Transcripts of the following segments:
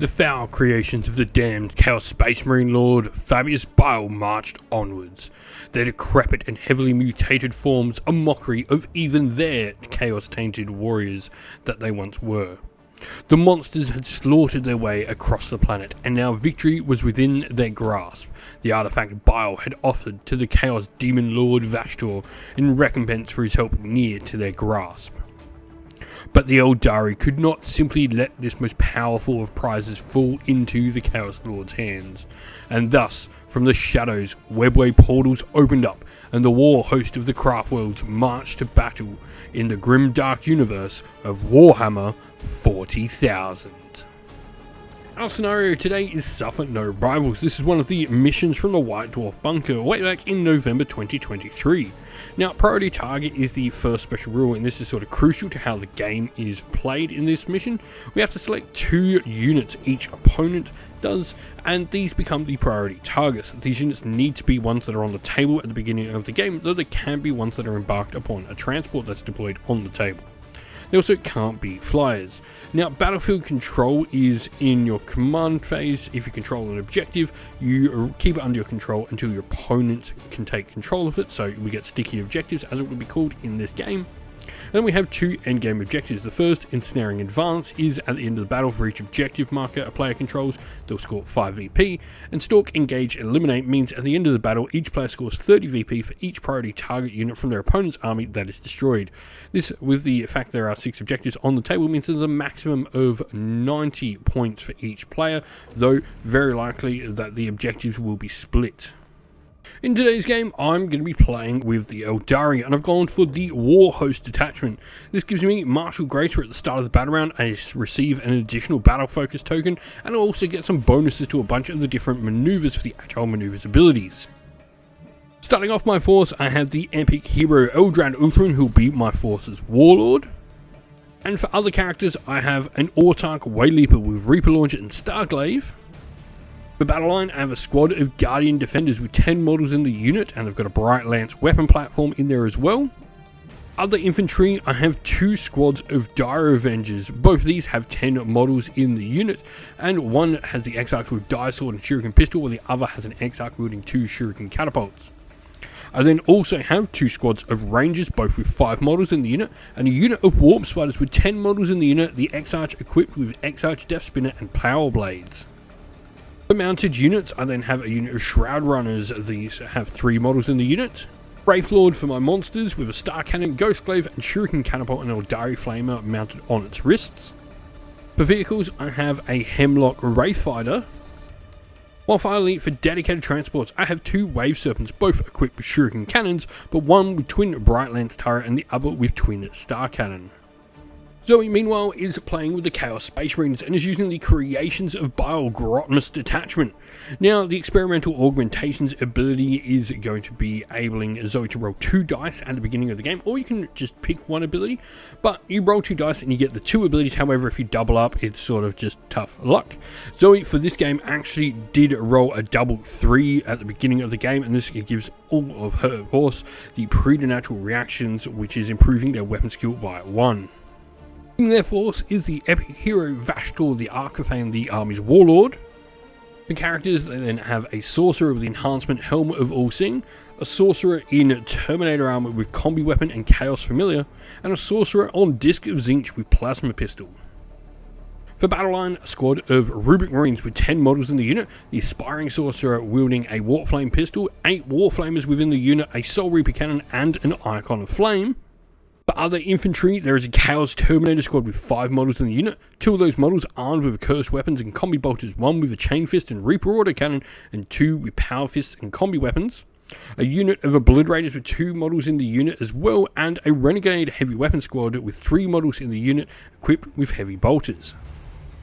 The foul creations of the damned Chaos Space Marine Lord Fabius Bile marched onwards, their decrepit and heavily mutated forms a mockery of even their chaos-tainted warriors that they once were. The monsters had slaughtered their way across the planet, and now victory was within their grasp. The artifact Bile had offered to the Chaos Demon Lord Vashtor in recompense for his help near to their grasp. But the Aeldari could not simply let this most powerful of prizes fall into the Chaos Lord's hands, and thus, from the shadows, webway portals opened up, and the war host of the Craftworlds marched to battle in the grim dark universe of Warhammer 40,000. Our scenario today is Suffer No Rivals. This is one of the missions from the White Dwarf Bunker way back in November 2023. Now, priority target is the first special rule, and this is sort of crucial to how the game is played in this mission. We have to select 2 units each opponent does, and these become the priority targets. These units need to be ones that are on the table at the beginning of the game, though they can be ones that are embarked upon a transport that's deployed on the table. They also can't be flyers. Now, battlefield control is in your command phase. If you control an objective, you keep it under your control until your opponent can take control of it, so we get sticky objectives, as it would be called in this game. Then we have 2 endgame objectives. The first, Ensnaring Advance, is at the end of the battle. For each objective marker a player controls, they'll score 5 VP, and Stalk, Engage, Eliminate means at the end of the battle, each player scores 30 VP for each priority target unit from their opponent's army that is destroyed. This, with the fact there are 6 objectives on the table, means there's a maximum of 90 points for each player, though very likely that the objectives will be split. In today's game, I'm going to be playing with the Aeldari, and I've gone for the War Host detachment. This gives me Martial Greater at the start of the battle round. I receive an additional battle focus token, and I'll also get some bonuses to a bunch of the different maneuvers for the Agile Maneuvers abilities. Starting off my force, I have the epic hero Eldrad Uthran, who will be my force's warlord. And for other characters, I have an Autarch Wayleaper with Reaper Launcher and Starglaive. For battle line, I have a squad of Guardian Defenders with 10 models in the unit, and I've got a Bright Lance weapon platform in there as well. Other infantry, I have 2 squads of Dire Avengers. Both of these have 10 models in the unit, and one has the Exarch with Dire Sword and Shuriken Pistol, while the other has an Exarch wielding 2 Shuriken Catapults. I then also have 2 squads of Rangers, both with 5 models in the unit, and a unit of Warp Spiders with 10 models in the unit, the Exarch equipped with Exarch Death Spinner and Power Blades. For mounted units, I then have a unit of Shroud Runners. These have 3 models in the unit. Wraith Lord for my monsters, with a Star Cannon, Ghostglaive, and Shuriken Catapult and Aeldari Flamer mounted on its wrists. For vehicles, I have a Hemlock Wraith Fighter. While finally, for dedicated transports, I have 2 Wave Serpents, both equipped with Shuriken Cannons, but one with twin Bright Lance turret and the other with twin Star Cannon. Zoe, meanwhile, is playing with the Chaos Space Marines and is using the Creations of Bile Grotmus detachment. Now, the Experimental Augmentations ability is going to be enabling Zoe to roll 2 dice at the beginning of the game, or you can just pick one ability, but you roll 2 dice and you get the 2 abilities. However, if you double up, it's sort of just tough luck. Zoe, for this game, actually did roll a double 3 at the beginning of the game, and this gives all of her horse the preternatural reactions, which is improving their weapon skill by 1. In their force is the epic hero Vashtor the Archifane, the army's warlord. The characters, they then have a sorcerer with the enhancement Helm of All Seeing, a sorcerer in Terminator armor with Combi Weapon and Chaos Familiar, and a sorcerer on Disc of Zinch with Plasma Pistol. For battle line, a squad of Rubric Marines with 10 models in the unit, the Aspiring Sorcerer wielding a Warp Flame pistol, 8 War Flamers within the unit, a Soul Reaper cannon, and an Icon of Flame. For other infantry, there is a Chaos Terminator squad with 5 models in the unit, 2 of those models armed with cursed weapons and combi bolters, 1 with a Chain Fist and Reaper Order cannon, and 2 with Power Fists and combi weapons. A unit of Obliterators with 2 models in the unit as well, and a Renegade Heavy Weapon squad with 3 models in the unit equipped with Heavy Bolters.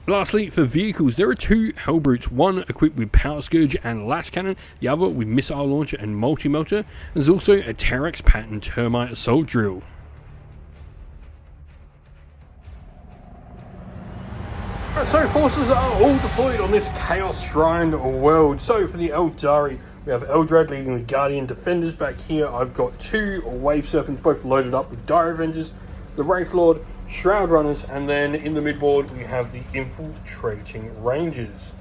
Lastly, for vehicles, there are 2 Hellbrutes, one equipped with Power Scourge and Lash Cannon, the other with Missile Launcher and Multi-Melter. There's also a Terex Pattern Termite Assault Drill. So forces are all deployed on this Chaos Shrine world. So for the Aeldari, we have Eldrad leading the Guardian Defenders. Back here I've got 2 Wave Serpents, both loaded up with Dire Avengers, the Wraith Lord, Shroud Runners, and then in the midboard we have the Infiltrating Rangers.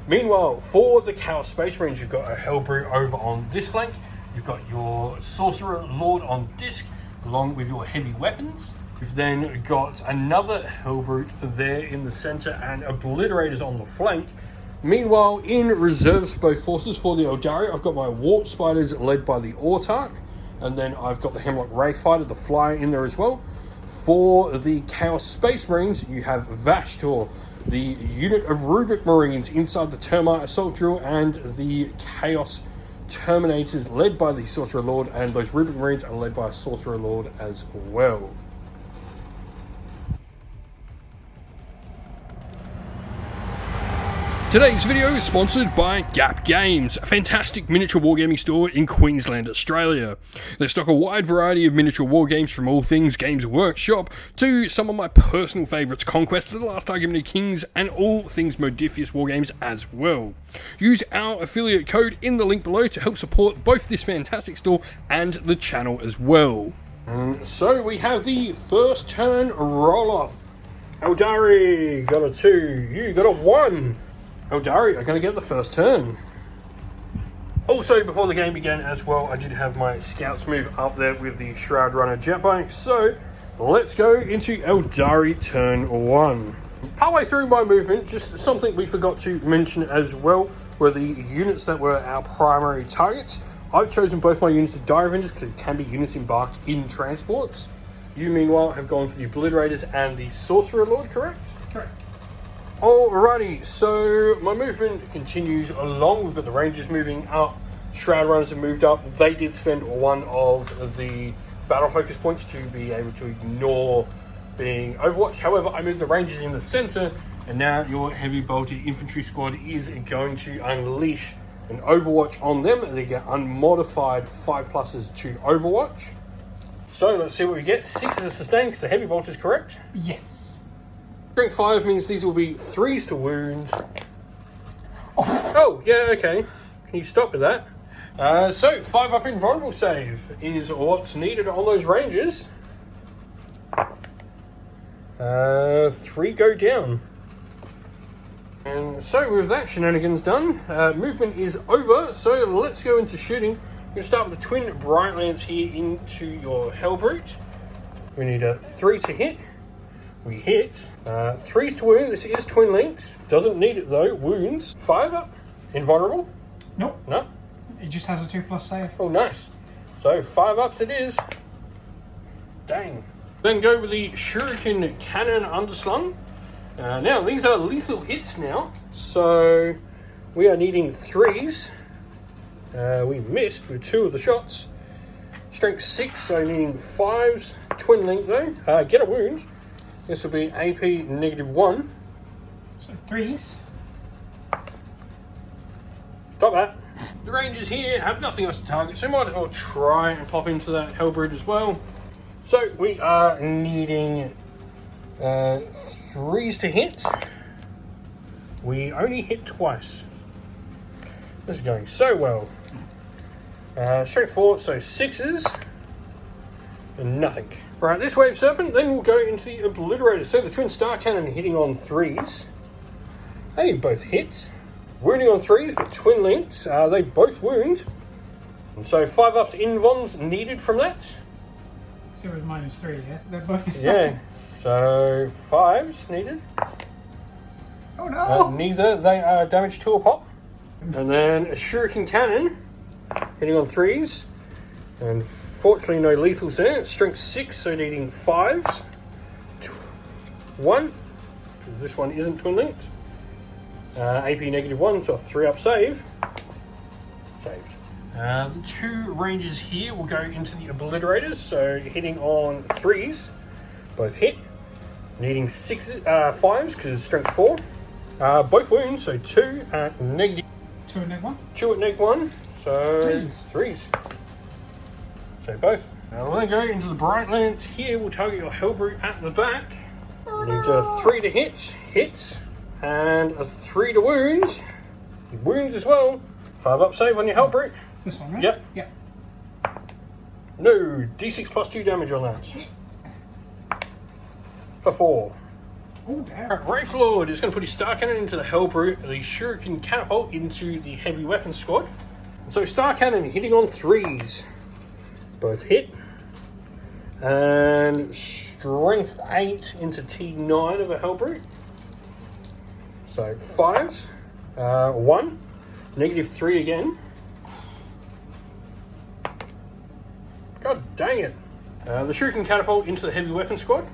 Meanwhile, for the Chaos Space Marines, you've got a Hellbrute over on this flank. You've got your Sorcerer Lord on disc, along with your heavy weapons. You've then got another Hellbrute there in the center and Obliterators on the flank. Meanwhile, in reserves for both forces for the Aeldari, I've got my Warp Spiders led by the Autarch, and then I've got the Hemlock Ray Fighter, the Flyer, in there as well. For the Chaos Space Marines, you have Vashtor, the unit of Rubric Marines inside the Termite Assault Drill, and the Chaos Terminators led by the Sorcerer Lord, and those Rubric Marines are led by a Sorcerer Lord as well. Today's video is sponsored by Gap Games, a fantastic miniature wargaming store in Queensland, Australia. They stock a wide variety of miniature wargames, from all things Games Workshop to some of my personal favourites, Conquest, The Last Argument of Kings, and all things Modifius wargames as well. Use our affiliate code in the link below to help support both this fantastic store and the channel as well. So we have the first turn roll-off. Aeldari got a 2, you got a 1. Aeldari are going to get the first turn. Also, before the game began as well, I did have my scouts move up there with the Shroud Runner jet bike. So let's go into Aeldari turn 1. Partway through my movement, just something we forgot to mention as well were the units that were our primary targets. I've chosen both my units to Dire Avengers because it can be units embarked in transports. You, meanwhile, have gone for the Obliterators and the Sorcerer Lord, correct? Correct. Alrighty, so my movement continues along. We've got the Rangers moving up, Shroud Runners have moved up. They did spend one of the battle focus points to be able to ignore being overwatched. However, I moved the Rangers in the center, and now your heavy bolted infantry squad is going to unleash an Overwatch on them. They get unmodified 5+s to Overwatch. So let's see what we get. 6 is a sustain because the heavy bolt is correct. Yes. Strength 5 means these will be 3s to wound. Oh, yeah, okay. Can you stop with that? So, 5 up invulnerable save is what's needed on those Rangers. 3 go down. And so, with that shenanigans done, movement is over. So, let's go into shooting. We're going to start with the twin Bright Lance here into your Hellbrute. We need a 3 to hit. We hit. 3s to wound. This is twin linked. Doesn't need it though. Wounds. 5 up. Invulnerable. Nope. No. It just has a 2+ save. Oh, nice. So 5 ups it is. Dang. Then go with the Shuriken Cannon Underslung. Now these are lethal hits now. So we are needing 3s. We missed with 2 of the shots. Strength 6, so needing 5s. Twin link though. Get a wound. This will be AP -1. So 3s. Stop that. The Rangers here have nothing else to target, so might as well try and pop into that Hellbrute as well. So we are needing 3s to hit. We only hit twice. This is going so well. Strength 4, so 6s. And nothing. Right, this Wave Serpent, then we'll go into the Obliterator. So the Twin Star Cannon hitting on 3s. They both hit. Wounding on 3s, but twin linked. They both wound. And so 5 ups invons needed from that. So it was -3, yeah? They're both the same. Yeah, so 5s needed. Oh no! Neither, they are damaged to a pop. And then a Shuriken Cannon hitting on 3s. And fortunately no lethals there. Strength 6, so needing 5s. 1. This one isn't twin linked. AP -1, so a 3-up save. Saved. The 2 Rangers here will go into the Obliterators, so hitting on 3s. Both hit. Needing 5s, because strength 4. Both wounds, so 2 at -2. 2 at -1? 2 at -1, so 3s. 3s. So both. Now we'll then go into the Bright Lance here. We'll target your Hellbrute at the back. Needs a 3 to hit. Hits. And a 3 to wound. Wounds as well. 5-up save on your Hellbrute. This one, right? Yep. Yep. No, D6 +2 damage on that. A 4. Oh, damn. Alright, Wraith Lord is going to put his Star Cannon into the Hellbrute, the Shuriken Catapult into the Heavy Weapons Squad. So Star Cannon hitting on 3s. Both hit. And Strength 8 into T9 of a Hellbrute. So 5s. 1. -3 again. God dang it. The Shuriken Catapult into the Heavy Weapons Squad.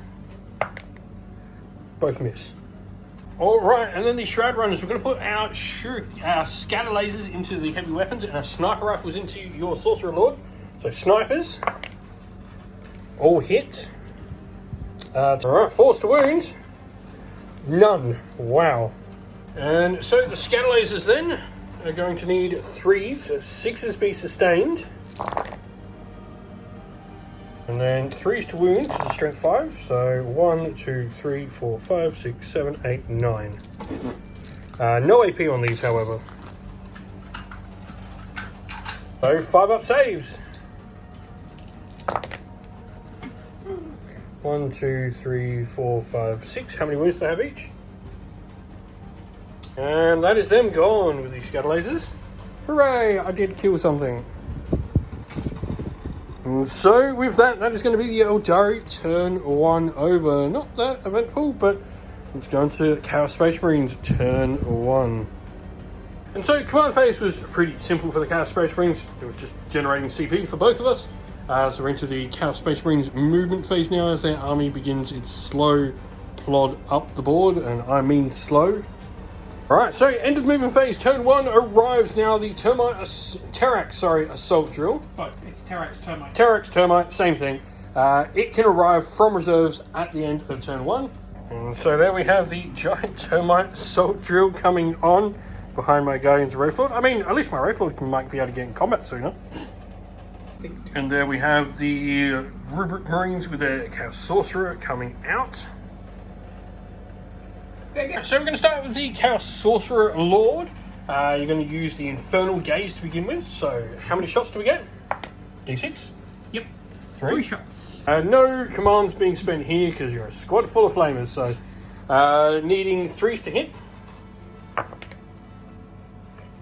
Both miss. Alright, and then the Shroud Runners. We're going to put our Scatter Lasers into the Heavy Weapons and our Sniper Rifles into your Sorcerer Lord. So Snipers. All hit. Alright, Force to Wound. None. Wow. And so the Scatter Lasers then are going to need 3s. 6s be sustained. And then 3s to wound to the strength 5. So 1, 2, 3, 4, 5, 6, 7, 8, 9. No AP on these, however. So 5-up saves. 1, 2, 3, 4, 5, 6. How many wounds do they have each? And that is them gone with these Scatter Lasers. Hooray! I did kill something. And so with that, that is going to be the Aeldari turn 1 over. Not that eventful, but it's going to Chaos Space Marines turn 1. And so command phase was pretty simple for the Chaos Space Marines. It was just generating CP for both of us. So we're into the Chaos Space Marines movement phase now as their army begins its slow plod up the board, and I mean slow. Alright, so end of movement phase, turn 1 arrives now the Terrax Assault Drill. Both. It's Terrax Termite. Terrax Termite, same thing. It can arrive from reserves at the end of turn 1. And so there we have the giant Termite Assault Drill coming on behind my Guardians of Wraith Lord. I mean, at least my Wraith Lord might be able to get in combat sooner. And there we have the Rubric Marines with their Chaos Sorcerer coming out. So we're going to start with the Chaos Sorcerer Lord. You're going to use the Infernal Gaze to begin with. So how many shots do we get? D6? Yep. 3 shots. No commands being spent here because you're a squad full of flamers. So needing 3s to hit.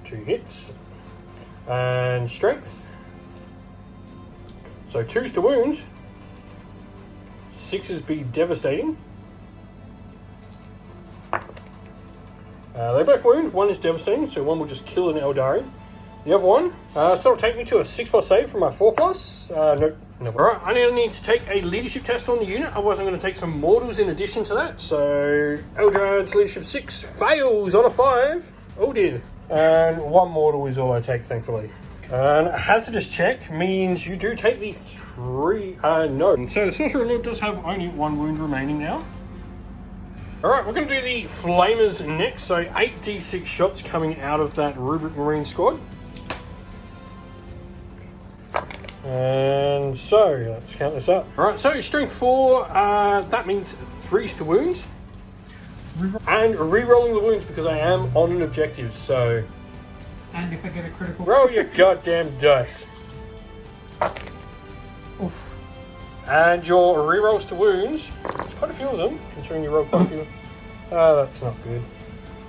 2 hits. And strength. So 2s to wound. 6s be devastating. They both wound. 1 is devastating, so 1 will just kill an Aeldari. The other one, so it'll take me to a 6+ save from my 4+. Nope. Alright, I need to take a leadership test on the unit, otherwise I'm going to take some mortals in addition to that. So, Eldrad's leadership 6 fails on a 5. Oh dear. And 1 mortal is all I take, thankfully. And a hazardous check means you do take the 3, no. So the Sorcerer Lord does have only 1 wound remaining now. Alright, we're going to do the Flamers next, so 8d6 shots coming out of that Rubric Marine squad. And so, let's count this up. Alright, so strength 4, that means 3s to wounds. And re-rolling the wounds because I am on an objective, so... And if I get a critical... Roll your goddamn dice. Oof. And your re-rolls to wounds, there's quite a few of them, considering you roll quite a few. That's not good.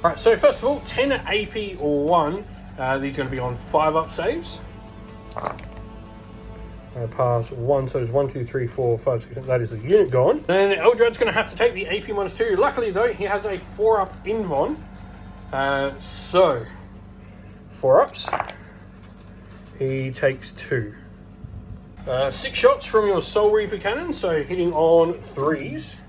Alright, so first of all, 10 AP or 1. These are going to be on 5-up saves. I pass 1, so it's 1, 2, 3, 4, 5, 6, 7. That is the unit gone. Then Eldrad's going to have to take the AP -2. Luckily, though, he has a 4-up Invon. So, 4-ups. He takes 2. 6 shots from your Soul Reaper cannon, so hitting on 3s.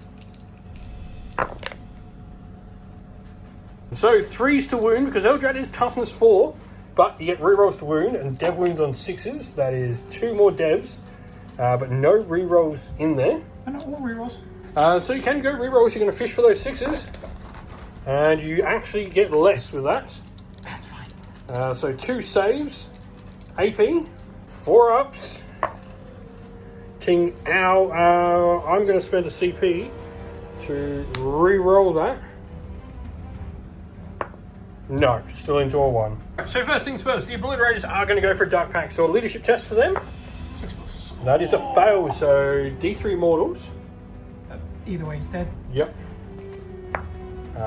So 3s to wound, because Eldrad is toughness 4, but you get rerolls to wound and dev wounds on 6s. That is 2 more devs, but no rerolls in there. And not all rerolls. So you can go rerolls, you're going to fish for those 6s, and you actually get less with that. That's fine. So 2 saves, AP, 4 ups. Ting, ow, I'm going to spend a CP to re-roll that. No, still into a 1. So first things first, the Obliterators are going to go for a Dark Pact, so a leadership test for them. 6+. That is a fail, so D3 mortals. Either way, he's dead. Yep.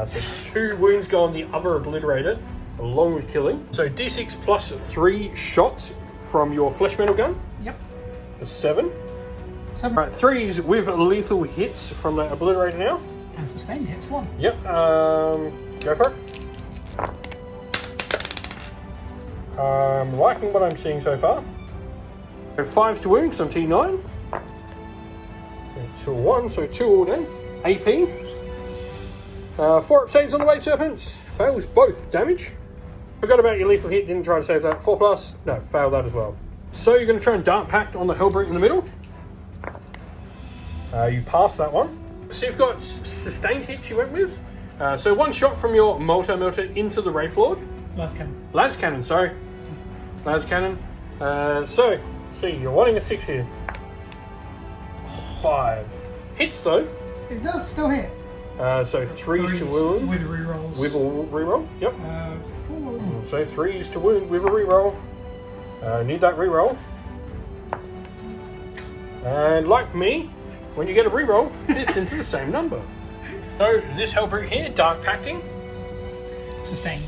So 2 wounds go on the other obliterator, along with killing. So D6 plus 3 shots from your flesh metal gun. Yep. For 7. 7. Right, 3s with lethal hits from that obliterator now. And sustained hits 1. Yep. Go for it. I'm liking what I'm seeing so far. So 5s to wound because I'm T9. 2 1, so 2 all in. AP. 4 up saves on the Wave Serpents. Fails both damage. Forgot about your lethal hit, didn't try to save that. 4 plus, no, failed that as well. So you're going to try and Dark Pact on the Hellbrute in the middle. You pass that one. So you've got sustained hits you went with. So 1 shot from your Melter into the Wraith Lord. Last cannon. Las Cannon, sorry. Las Cannon. So, see, you're wanting a 6 here. 5. Hits though. It does still hit. So 3s to wound. With rerolls. With a reroll, yep. 4. So 3s to wound with a reroll. Need that reroll. And like me, when you get a reroll, it's into the same number. So this Hellbrute here, Dark Pacting. Sustained.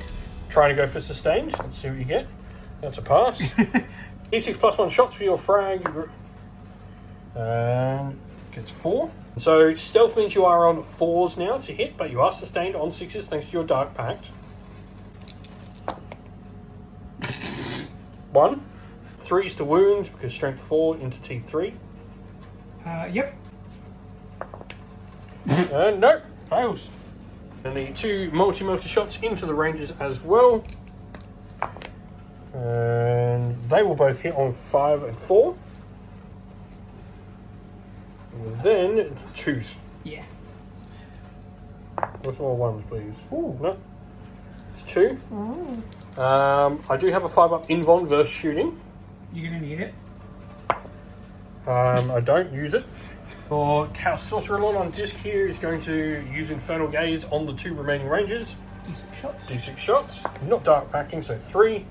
Trying to go for sustained. Let's see what you get. That's a pass. D6 plus 1 shots for your frag. And gets 4. So stealth means you are on 4s now to hit, but you are sustained on 6s thanks to your Dark Pact. 1. 3s to wound because strength 4 into T3. Yep. And no, fails. And the 2 multi shots into the ranges as well. And they will both hit on 5 and 4. And then 2s. Yeah. What's more 1s, please? Ooh. No. It's 2. I do have a 5 up invuln versus shooting. You're going to need it. I don't use it. For Chaos Sorcerer Lord on disc here is going to use Infernal Gaze on the 2 remaining ranges. D6 shots. D6 shots. Not Dark Packing, so 3.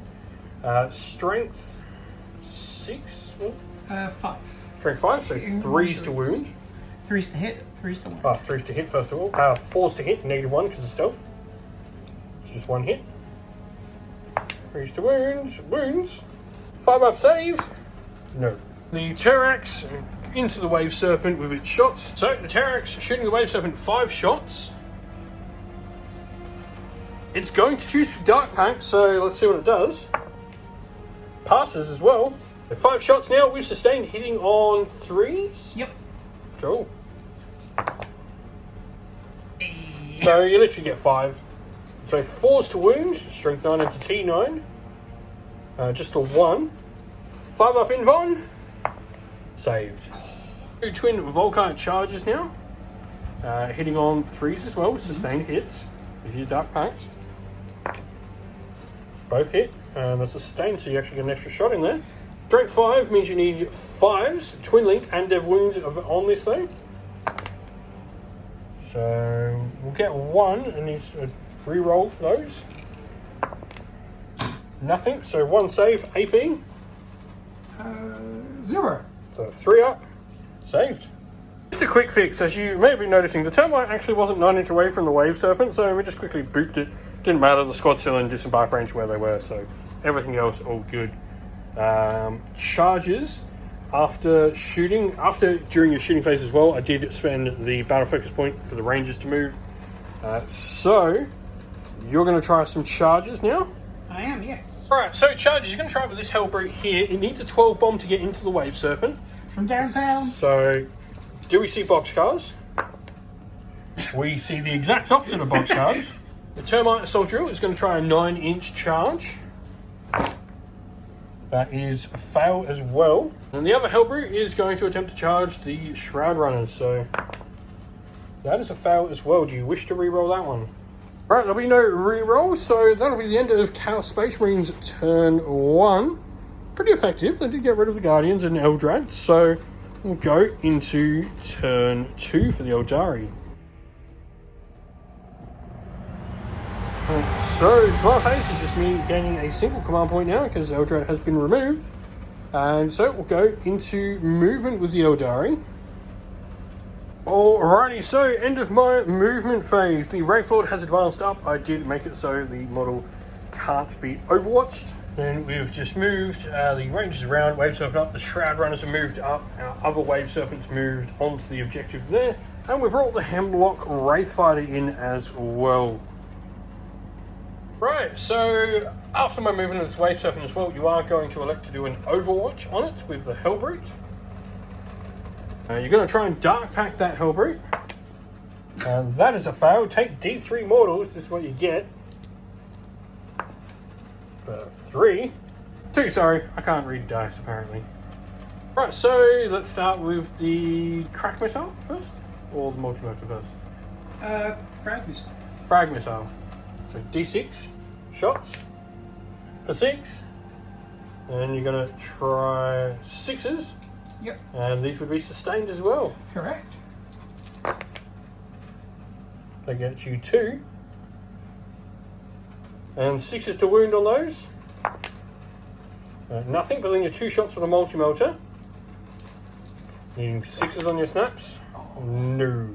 Strength 6. 5. Strength 5, so 3s to wound. 3s to hit, 3s to wound. 3s to hit first of all. 4s to hit, -1 because of stealth. It's just 1 hit. 3s to wounds. Wounds. 5 up save. No. The Terrax into the Wave Serpent with its shots. So the Terrax shooting the Wave Serpent 5 shots. It's going to choose Dark Pact, so let's see what it does. Passes as well. The 5 shots now with sustained hitting on 3s. Yep. Cool. So you literally get 5. So 4s to wound, strength 9 into T9. Just a 1. 5 up invuln. Saved. 2 twin Volkite charges now. Hitting on 3s as well with sustained hits. With your Dark Pact. Both hit. That's a sustain, so you actually get an extra shot in there. Strength 5 means you need 5s, Twin Link and Dev Wounds on this though. So we'll get 1 and need to re-roll those. Nothing, so 1 save, AP. 0. So 3 up, saved. Just a quick fix, as you may have been noticing, the Termite actually wasn't 9 inch away from the Wave Serpent, so we just quickly booped it. Didn't matter, the squad's still in disembark range where they were, so everything else all good. Charges after during your shooting phase as well, I did spend the battle focus point for the Rangers to move. So you're going to try some charges now. I am, yes. Alright, so charges, you're going to try with this Hellbrute here. It needs a 12 bomb to get into the Wave Serpent. From downtown. So, do we see boxcars? We see the exact opposite of boxcars. The Termite Assault Drill is going to try a 9 inch charge. That is a fail as well. And the other Hellbrute is going to attempt to charge the Shroud Runners. So, that is a fail as well. Do you wish to re-roll that one? Right, there'll be no re-roll, so that'll be the end of Chaos Space Marines turn 1. Pretty effective. They did get rid of the Guardians and Eldari, so we'll go into turn 2 for the Aeldari. So, my phase is just me gaining a single command point now because Eldari has been removed. And so we'll go into movement with the Aeldari. Alrighty, so end of my movement phase. The Wraith Lord has advanced up. I did make it so the model can't be overwatched. Then we've just moved the Rangers around, Wave Serpent up, the Shroud Runners have moved up, our other Wave Serpents moved onto the objective there, and we brought the Hemlock Wraithfighter in as well. Right, so after my movement of this Wave Serpent as well, you are going to elect to do an Overwatch on it with the Hellbrute. You're going to try and Dark Pack that Hellbrute. That is a fail. Take D3 mortals, this is what you get. For 2, sorry, I can't read dice apparently. Right, so let's start with the Crack Missile first, or the Multi-Motor first? Frag missile. Frag Missile. So D6 shots for 6, and you're going to try 6s. Yep. And these would be sustained as well. Correct. That gets you 2. And 6s to wound on those. Nothing, but then your 2 shots with a multi-melter. Needing 6s on your snaps. No.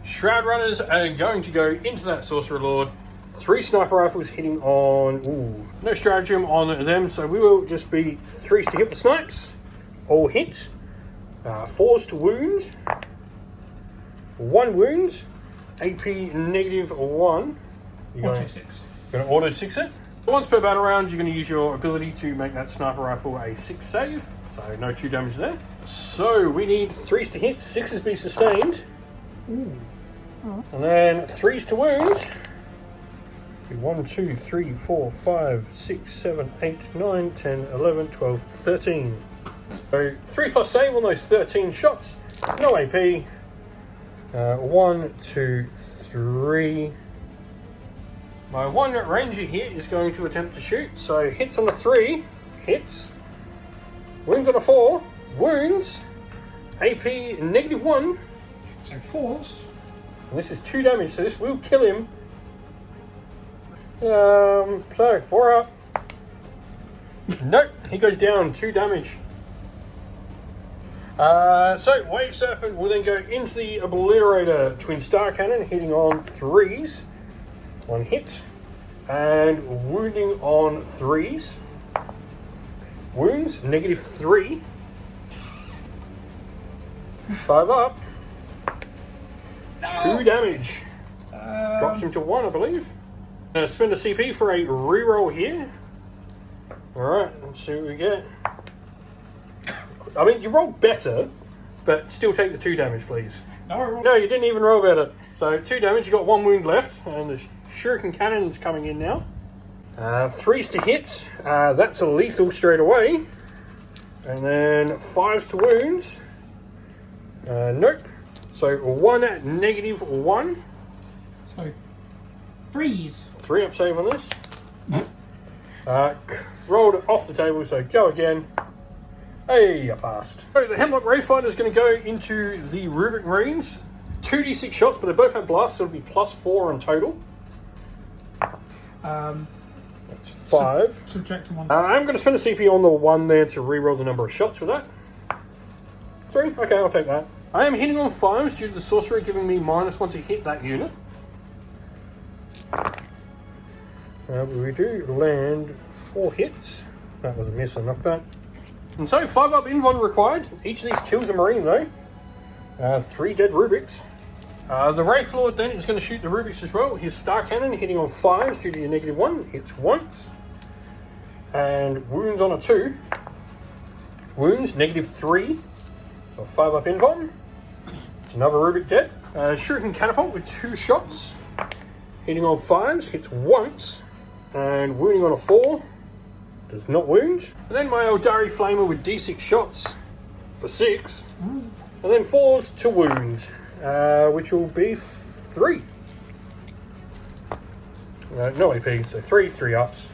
Shroud Runners are going to go into that Sorcerer Lord. 3 sniper rifles hitting on... Ooh, no stratagem on them, so we will just be 3s to hit the snipes. All hit. 4s to wound. 1 wound. AP -1. You're going to auto 6 it. Once per battle round, you're going to use your ability to make that sniper rifle a 6 save. So no 2 damage there. So we need 3s to hit, 6s be sustained. Ooh. Oh. And then 3s to wound. 1, 2, 3, 4, 5, 6, 7, 8, 9, 10, 11, 12, 13. So 3 plus save on those 13 shots. No AP. 1, 2, 3. My 1 ranger here is going to attempt to shoot. So hits on a 3, hits. Wounds on a 4, wounds. AP -1. So 4s. And this is 2 damage, so this will kill him. So 4 up. Nope, he goes down, 2 damage. So Wave Serpent will then go into the Obliterator Twin Star Cannon, hitting on 3s. 1 hit. And wounding on 3s. Wounds, -3. 5 up. 2 damage. Drops him to 1, I believe. Spend a CP for a reroll here. Alright, let's see what we get. I mean, you rolled better, but still take the 2 damage, please. No, you didn't even roll better. So 2 damage, you got 1 wound left, and the Shuriken Cannon is coming in now. 3s to hit, that's a lethal straight away. And then 5s to wound. Nope. So 1 at -1. So 3s. 3 up save on this. Rolled it off the table, so go again. Hey, I passed. So the Hemlock Wraithfighter is going to go into the Rubric Marines. 2d6 shots, but they both have blasts, so it'll be +4 in total. That's 5. Subtract 1. I'm going to spend a CP on the 1 there to reroll the number of shots with that. 3? Okay, I'll take that. I am hitting on 5s due to the Sorcerer giving me -1 to hit that unit. We do land 4 hits. That was a miss, I knocked that. And so 5 up invuln required. Each of these kills a Marine though. 3 dead Rubiks. The Wraith Lord then is going to shoot the Rubiks as well. His Star Cannon hitting on 5s due to your -1. Hits once. And wounds on a 2. Wounds, -3. So 5 up invuln. It's another Rubik dead. Shuriken Catapult with 2 shots. Hitting on 5s, hits once. And wounding on a 4. Does not wound. And then my Aeldari Flamer with D6 shots for 6. And then 4s to wound, which will be 3. No AP, so 3 ups.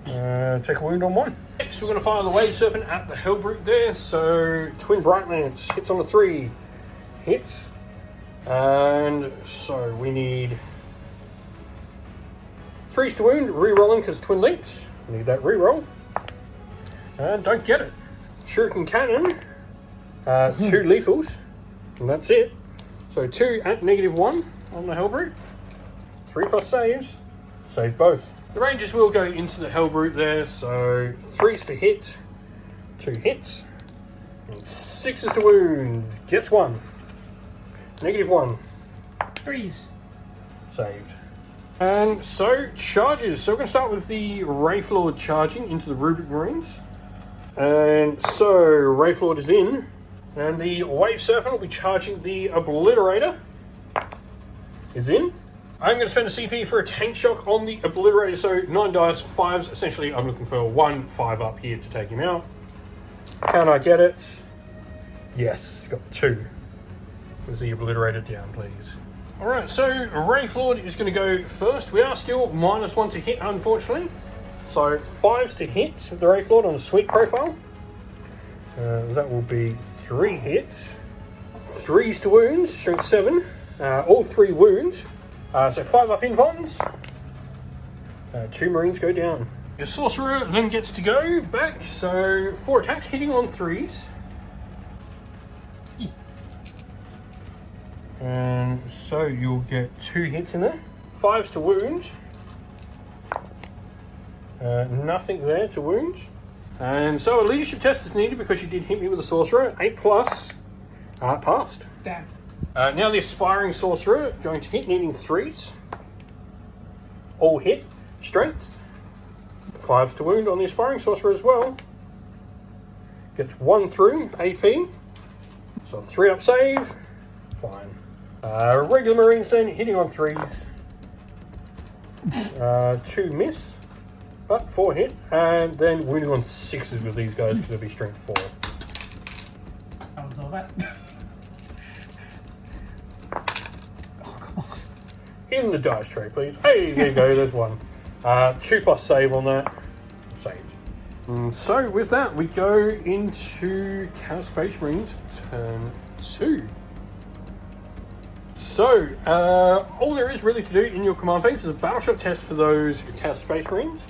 Take a wound on 1. Next we're going to fire the Wave Serpent at the Hellbrute there. So Twin Bright Lance hits on the 3. Hits. And so we need 3s to wound, re-rolling because Twin Leaps. Need that re-roll. And don't get it. Shuriken Cannon, 2 lethals. And that's it. So 2 at -1 on the Hellbrute. 3+ saves. Save both. The Rangers will go into the Hellbrute there, so 3s to hit, 2 hits, and 6s to wound. Gets 1. -1. 3s. Saved. And so, charges. So we're going to start with the Wraithlord charging into the Rubric Marines. And so, Wraithlord is in. And the Wave Serpent will be charging the Obliterator. Is in. I'm going to spend a CP for a tank shock on the Obliterator. So 9 dice, 5s. Essentially, I'm looking for 1 5 up here to take him out. Can I get it? Yes, got 2. Was the Obliterator down, please? Alright, so Wraithlord is going to go first. We are still -1 to hit, unfortunately. So 5s to hit with the Wraithlord on a sweet profile. That will be 3 hits. 3s to wounds, strength 7. All 3 wounds. So 5 up invulns. 2 Marines go down. Your Sorcerer then gets to go back. So 4 attacks hitting on 3s. And so you'll get 2 hits in there. 5s to wound. Nothing there to wound. And so a leadership test is needed because you did hit me with a Sorcerer. 8+. Passed. Damn. Now the Aspiring Sorcerer going to hit, needing 3s. All hit. Strength. 5s to wound on the Aspiring Sorcerer as well. Gets 1 through AP. So 3 up save. Fine. Regular Marines then, hitting on 3s. 2 miss, but 4 hit. And then wounding on 6s with these guys because it'll be strength 4. That was all that. Oh, come on. In the dice tray, please. Hey, there you go, there's 1. 2+ save on that. Saved. And so with that, we go into Chaos Space Marines turn 2. So, all there is really to do in your command phase is a battleshot test for those Chaos Space Marines.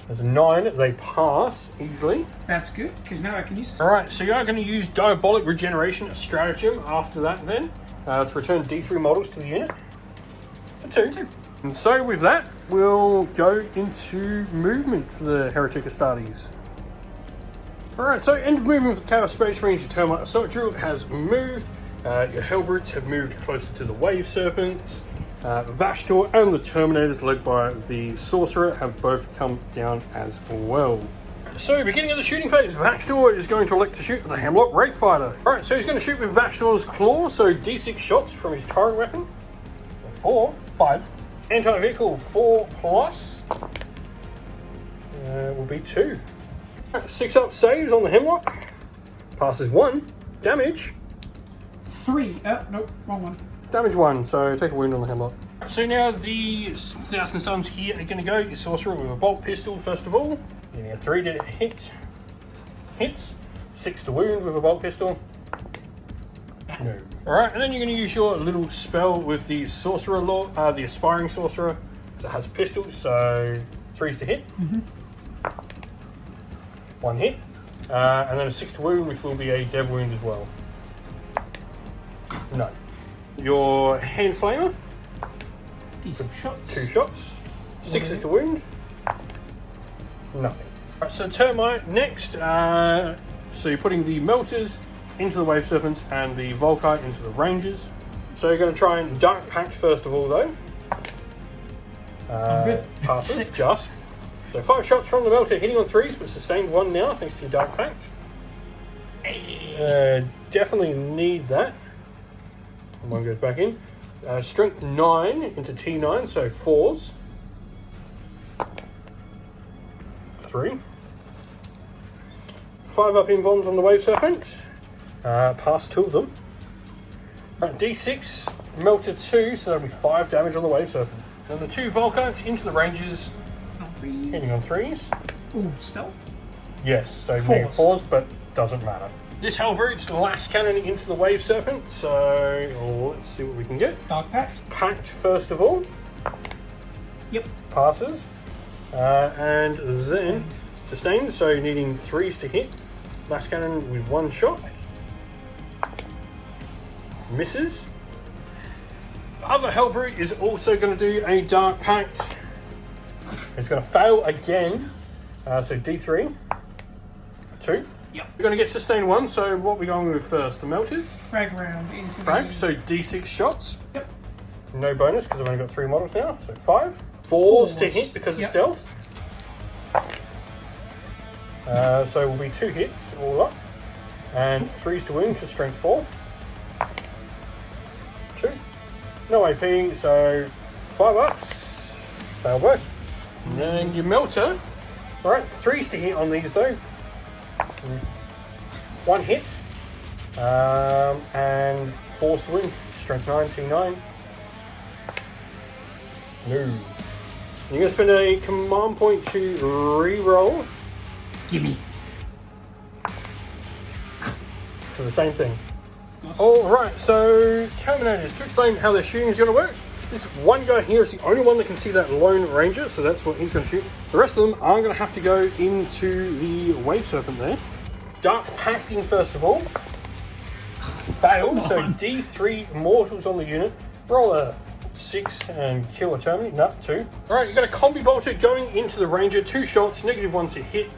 There's a 9, they pass easily. That's good, because now I can use it. Alright, so you are going to use Diabolic Regeneration Stratagem after that then, to return D3 models to the unit. For 2. And so with that, we'll go into movement for the Heretic Astartes. Alright, so end of movement with the Chaos Space Marines, your Termite Assault Drill has moved. Your Hellbrutes have moved closer to the Wave Serpents. Vashtor and the Terminators, led by the Sorcerer, have both come down as well. So, beginning of the shooting phase, Vashtor is going to elect to shoot at the Hemlock Wraithfighter. Alright, so he's going to shoot with Vashtor's Claw, so D6 shots from his throwing weapon. 4, 5. Anti-vehicle 4+. Will be 2. 6 up saves on the Hemlock. Passes 1. Damage. 3. Nope, wrong one. Damage 1, so take a wound on the Hemlock. So now the Thousand Suns here are going to go. Your Sorcerer with a bolt pistol first of all. Yeah, 3 to hit. Hits. 6 to wound with a bolt pistol. No. Alright, and then you're going to use your little spell with the Sorcerer Law, the Aspiring Sorcerer. So it has pistols, so 3s to hit. 1 hit. And then a 6 to wound, which will be a dev wound as well. No. Your Hand Flamer. Decent shots. 2 shots. 6s to wound. Nothing. Right, so Termite next. So you're putting the Melters into the Wave Serpents and the Volkite into the Rangers. So you're going to try and Dark Pact first of all though. Good. Passes, 6. just. So 5 shots from the Melter, hitting on 3s, but sustained 1 now thanks to your Dark Pact. Definitely need that. 1 goes back in. Strength 9 into T9, so 4s. 3. 5 up invulns on the Wave Serpent. Pass 2 of them. D6, Melter 2, so that'll be 5 damage on the Wave Serpent. And the 2 Volkites into the Rangers, hitting on 3s. Ooh, stealth? Yes, so 4s. 4s, but doesn't matter. This Hellbrute's last cannon into the Wave Serpent, so let's see what we can get. Dark Pact? Pact first of all. Yep. Passes. And then sustained, so needing 3s to hit. Last cannon with 1 shot. Misses. The other Hellbrute is also going to do a Dark Pact. It's going to fail again. So D3 for 2. Yep. We're going to get sustain 1, so what are we going with first? The melted? Frag round into Frag, the... so D6 shots. Yep. No bonus because I've only got 3 models now, so 5. 4s to hit because of stealth. So will be 2 hits all up. And 3s to wound because strength 4. 2. No AP, so 5 ups. Fail both. And then your melter. Alright, 3s to hit on these though. 1 hit. And 4s to win. Strength 9, T9. No. You're going to spend a command point to re-roll. Gimme. So the same thing. Alright, so Terminators, to explain how their shooting is going to work. This one guy here is the only one that can see that Lone Ranger, so that's what he's going to shoot. The rest of them are going to have to go into the Wave Serpent there. Dark Pacting first of all. Failed, so D3 mortals on the unit. Roll a 6 and kill a Terminator. No, 2. Alright, you've got a Combi Bolter going into the Ranger. 2 shots, -1 to hit.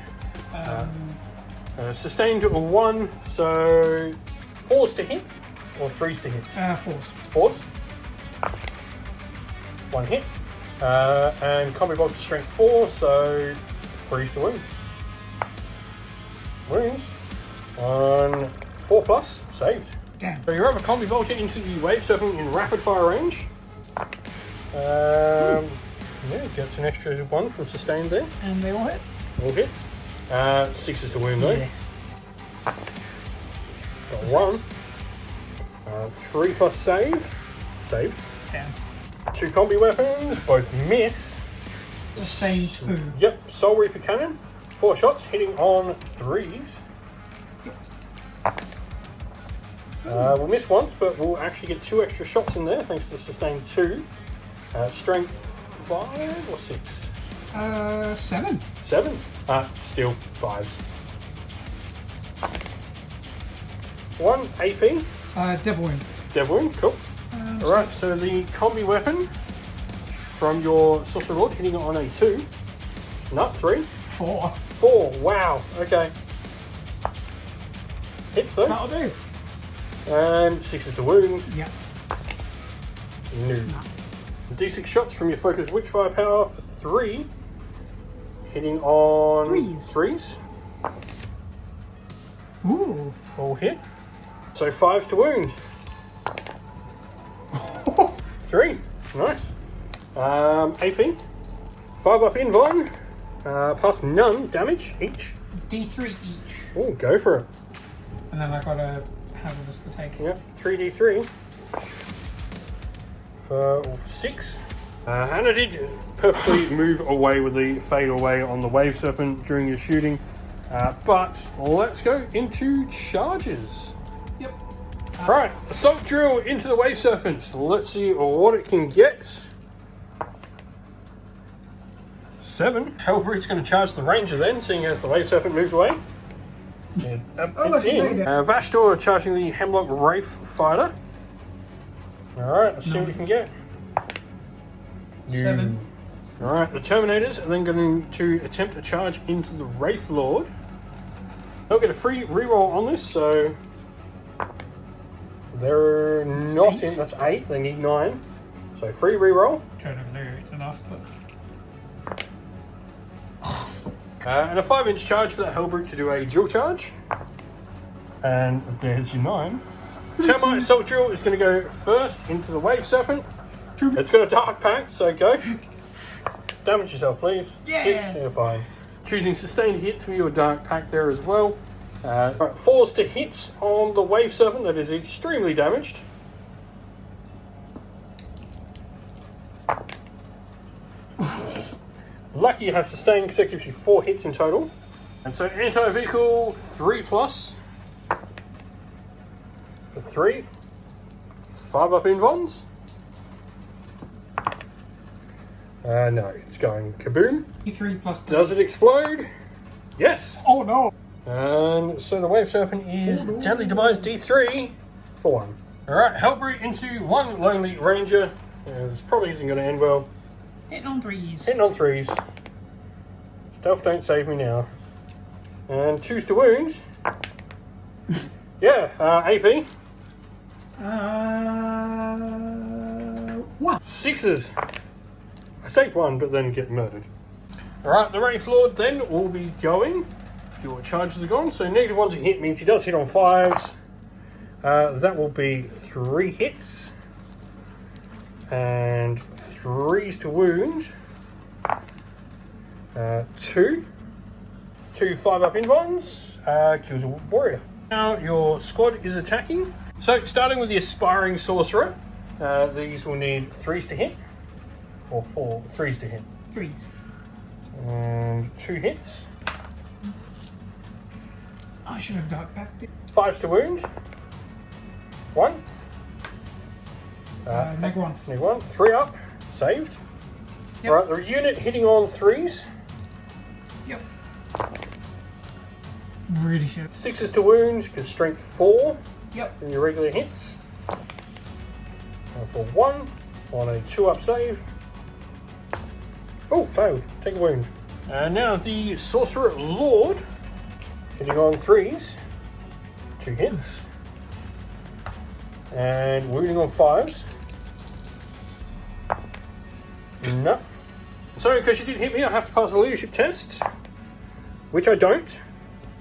Sustained 1, so 4s to hit or 3s to hit? 4s. 4s. 1 hit. And Combi Bolter strength 4, so 3s to win. Wounds on 4+, saved. Damn. So you have a Combi Bolter into the Wave Serpent in rapid fire range. Yeah, gets an extra 1 from sustained there. And they all hit. All hit. 6s to wound though. Yeah. Got 1. 3+ save. Saved. Damn. 2 combi weapons, both miss. Sustain 2. Yep, Soul Reaper Cannon. 4 shots, hitting on 3s. We'll miss once, but we'll actually get 2 extra shots in there thanks to sustain 2. Strength 5 or 6? 7. 7? Still 5s. 1 AP. Devil Wound. Devil Wound, cool. Alright, so the combi weapon from your Sorcerer Lord hitting it on a 2. Not 3. 4. 4, wow, okay. Hits though. That'll do. And 6s to wound. Yep. No. D6 shots from your Focus Witchfire power for 3. Hitting on 3s. Ooh. All hit. So 5s to wound. 3. Nice. AP. 5 up in Von. Plus none damage each. D3 each. Oh, go for it. And then I got a hazardous to take. Yep, 3d3 for 6. And I did purposely move away with the fade away on the Wave Serpent during your shooting. But let's go into charges. Yep. Right, Assault Drill into the Wave Serpent. Let's see what it can get. 7. Hellbrute's going to charge the Ranger then, seeing as the Wave Serpent moved away. Yeah, it's in. Vashdor charging the Hemlock Wraith Fighter. Alright, let's see what we can get. 7. Alright, the Terminators are then going to attempt a charge into the Wraith Lord. They'll get a free reroll on this, so they're not in. That's 8, they need 9. So free reroll. Trying to know it's enough, but. And a 5-inch charge for that Hellbrute to do a dual charge. And there's your 9. Termite Assault Drill is going to go first into the Wave Serpent. It's got a Dark Pact, so go. Damage yourself, please. Yeah. 6, you're fine. Choosing sustained hits for your Dark Pact there as well. Right, 4s to hit on the Wave Serpent, that is extremely damaged. Lucky you have sustained because that gives you 4 hits in total. And so anti-vehicle 3+ for 3. 5 up in Vons. No, it's going kaboom. D3 plus 3. Does it explode? Yes. Oh no. And so the Wave Serpent is Deadly Demise D3 for 1. Alright, Hellbrute into one Lonely Ranger. This probably isn't going to end well. Hitting on 3s. Hitting on 3s. Stealth don't save me now. And choose to wound. Yeah, AP. 1. 6s. I saved one, but then get murdered. Alright, the Wraith Lord then will be going. Your charges are gone, so -1 to hit means he does hit on 5s. That will be 3 hits. And 3s to wound. 2 5-up invulns. Kills a warrior. Now your squad is attacking. So starting with the Aspiring Sorcerer. These will need 3s to hit. Or 3s to hit. 3s. And 2 hits. I should have dark backed it. 5s to wound. 1. Neg 1. Neg 1. 3 up. Saved. Yep. Right, the unit hitting on 3s. Yep. Really shit. 6s to wound, because strength 4 Yep. in your regular hits. For 1 on a 2-up save. Oh, failed. Take a wound. And now the Sorcerer Lord hitting on 3s. 2 hits. And wounding on 5s. No. Sorry, because you did hit me, I have to pass the leadership test. Which I don't.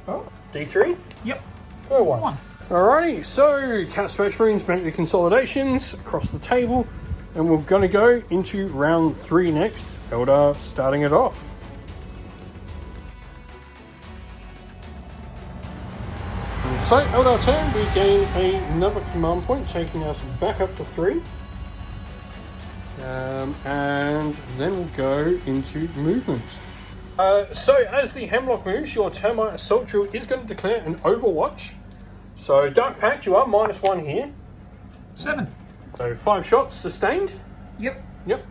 Oh. D3. Yep. For 1. 1. Alrighty, so Chaos Space Marines make the consolidations across the table, and we're going to go into round 3 next. Eldar starting it off. And so, Eldar turn, we gain another command point, taking us back up to 3. And then we'll go into movement. So as the Hemlock moves, your Termite Assault Drill is going to declare an Overwatch. So Dark Pact, you are -1 here. 7. So 5 shots sustained. Yep. Yep.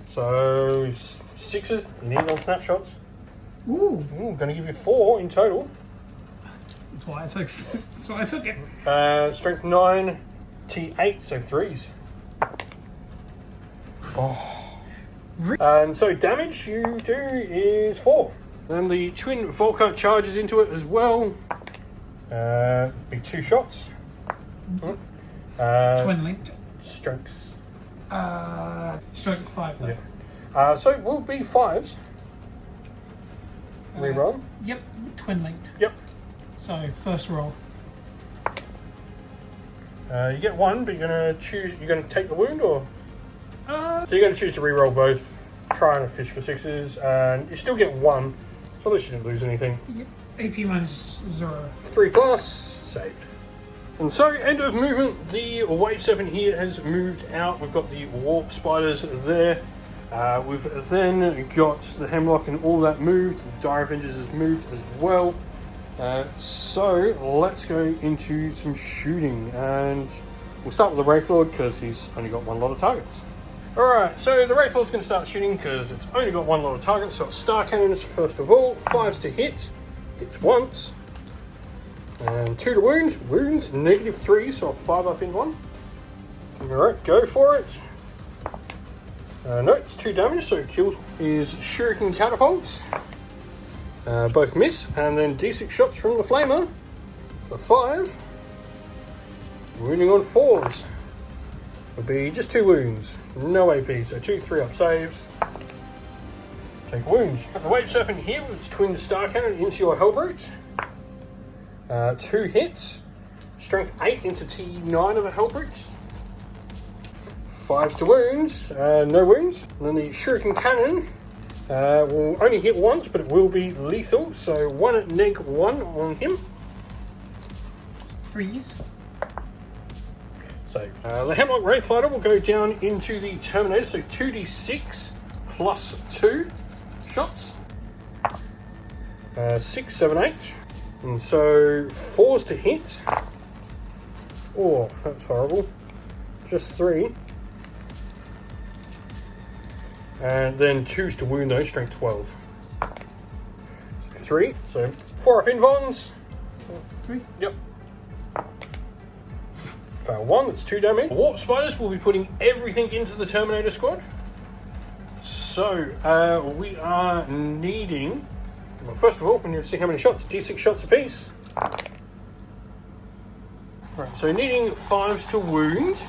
So 6s, you need on snapshots. Ooh. Ooh, going to give you 4 in total. That's why I took. That's why I took it. Strength 9, T8, so 3s. Oh. And so damage you do is 4. Then the Twin Volker charges into it as well. Be 2 shots. Twin linked. Strength. Strength 5 though. Yeah. So it will be 5s. Reroll. Yep. Twin linked. Yep. So first roll. You get 1, but you're gonna choose. You're gonna take the wound, or Uh. so you're gonna choose to reroll both. Try and fish for 6s, and you still get 1. So at least you didn't lose anything. Yep. AP minus 0. 3+, saved. And so, end of movement. The Wave 7 here has moved out. We've got the Warp Spiders there. We've then got the Hemlock and all that moved. The Dire Avengers has moved as well. So, let's go into some shooting. And we'll start with the Wraith Lord because he's only got 1 lot of targets. Alright, so the Wraith Lord's going to start shooting because it's only got 1 lot of targets. So, it's Star Cannons first of all. 5s to hit. Hits once. And 2 to wound. Wounds -3, so a 5-up in 1. Alright, go for it. No, it's 2 damage, so kill is Shuriken Catapults. Both miss, and then D6 shots from the Flamer for 5. Wounding on 4s. Would be just 2 wounds, no AP, so 2 3-up saves. Take wounds. The Wave Serpent here with its twin Star Cannon into your Hellbrute. 2 hits. Strength 8 into T9 of a Hellbrute. 5s to wounds, no wounds. And then the Shuriken Cannon will only hit once, but it will be lethal. So 1 at -1 on him. 3s. So the Hemlock Wraithfighter will go down into the Terminator, so 2d6 plus 2 shots. 6, 7, 8. And so 4s to hit. Oh, that's horrible. Just 3. And then 2s to wound those, strength 12. 3, so 4 up invulns. 3. Yep. fail 1, that's 2 damage. Warp Spiders will be putting everything into the Terminator squad. So, we are needing... Well, first of all, we need to see how many shots. D6 shots apiece. Right, so needing 5s to wound.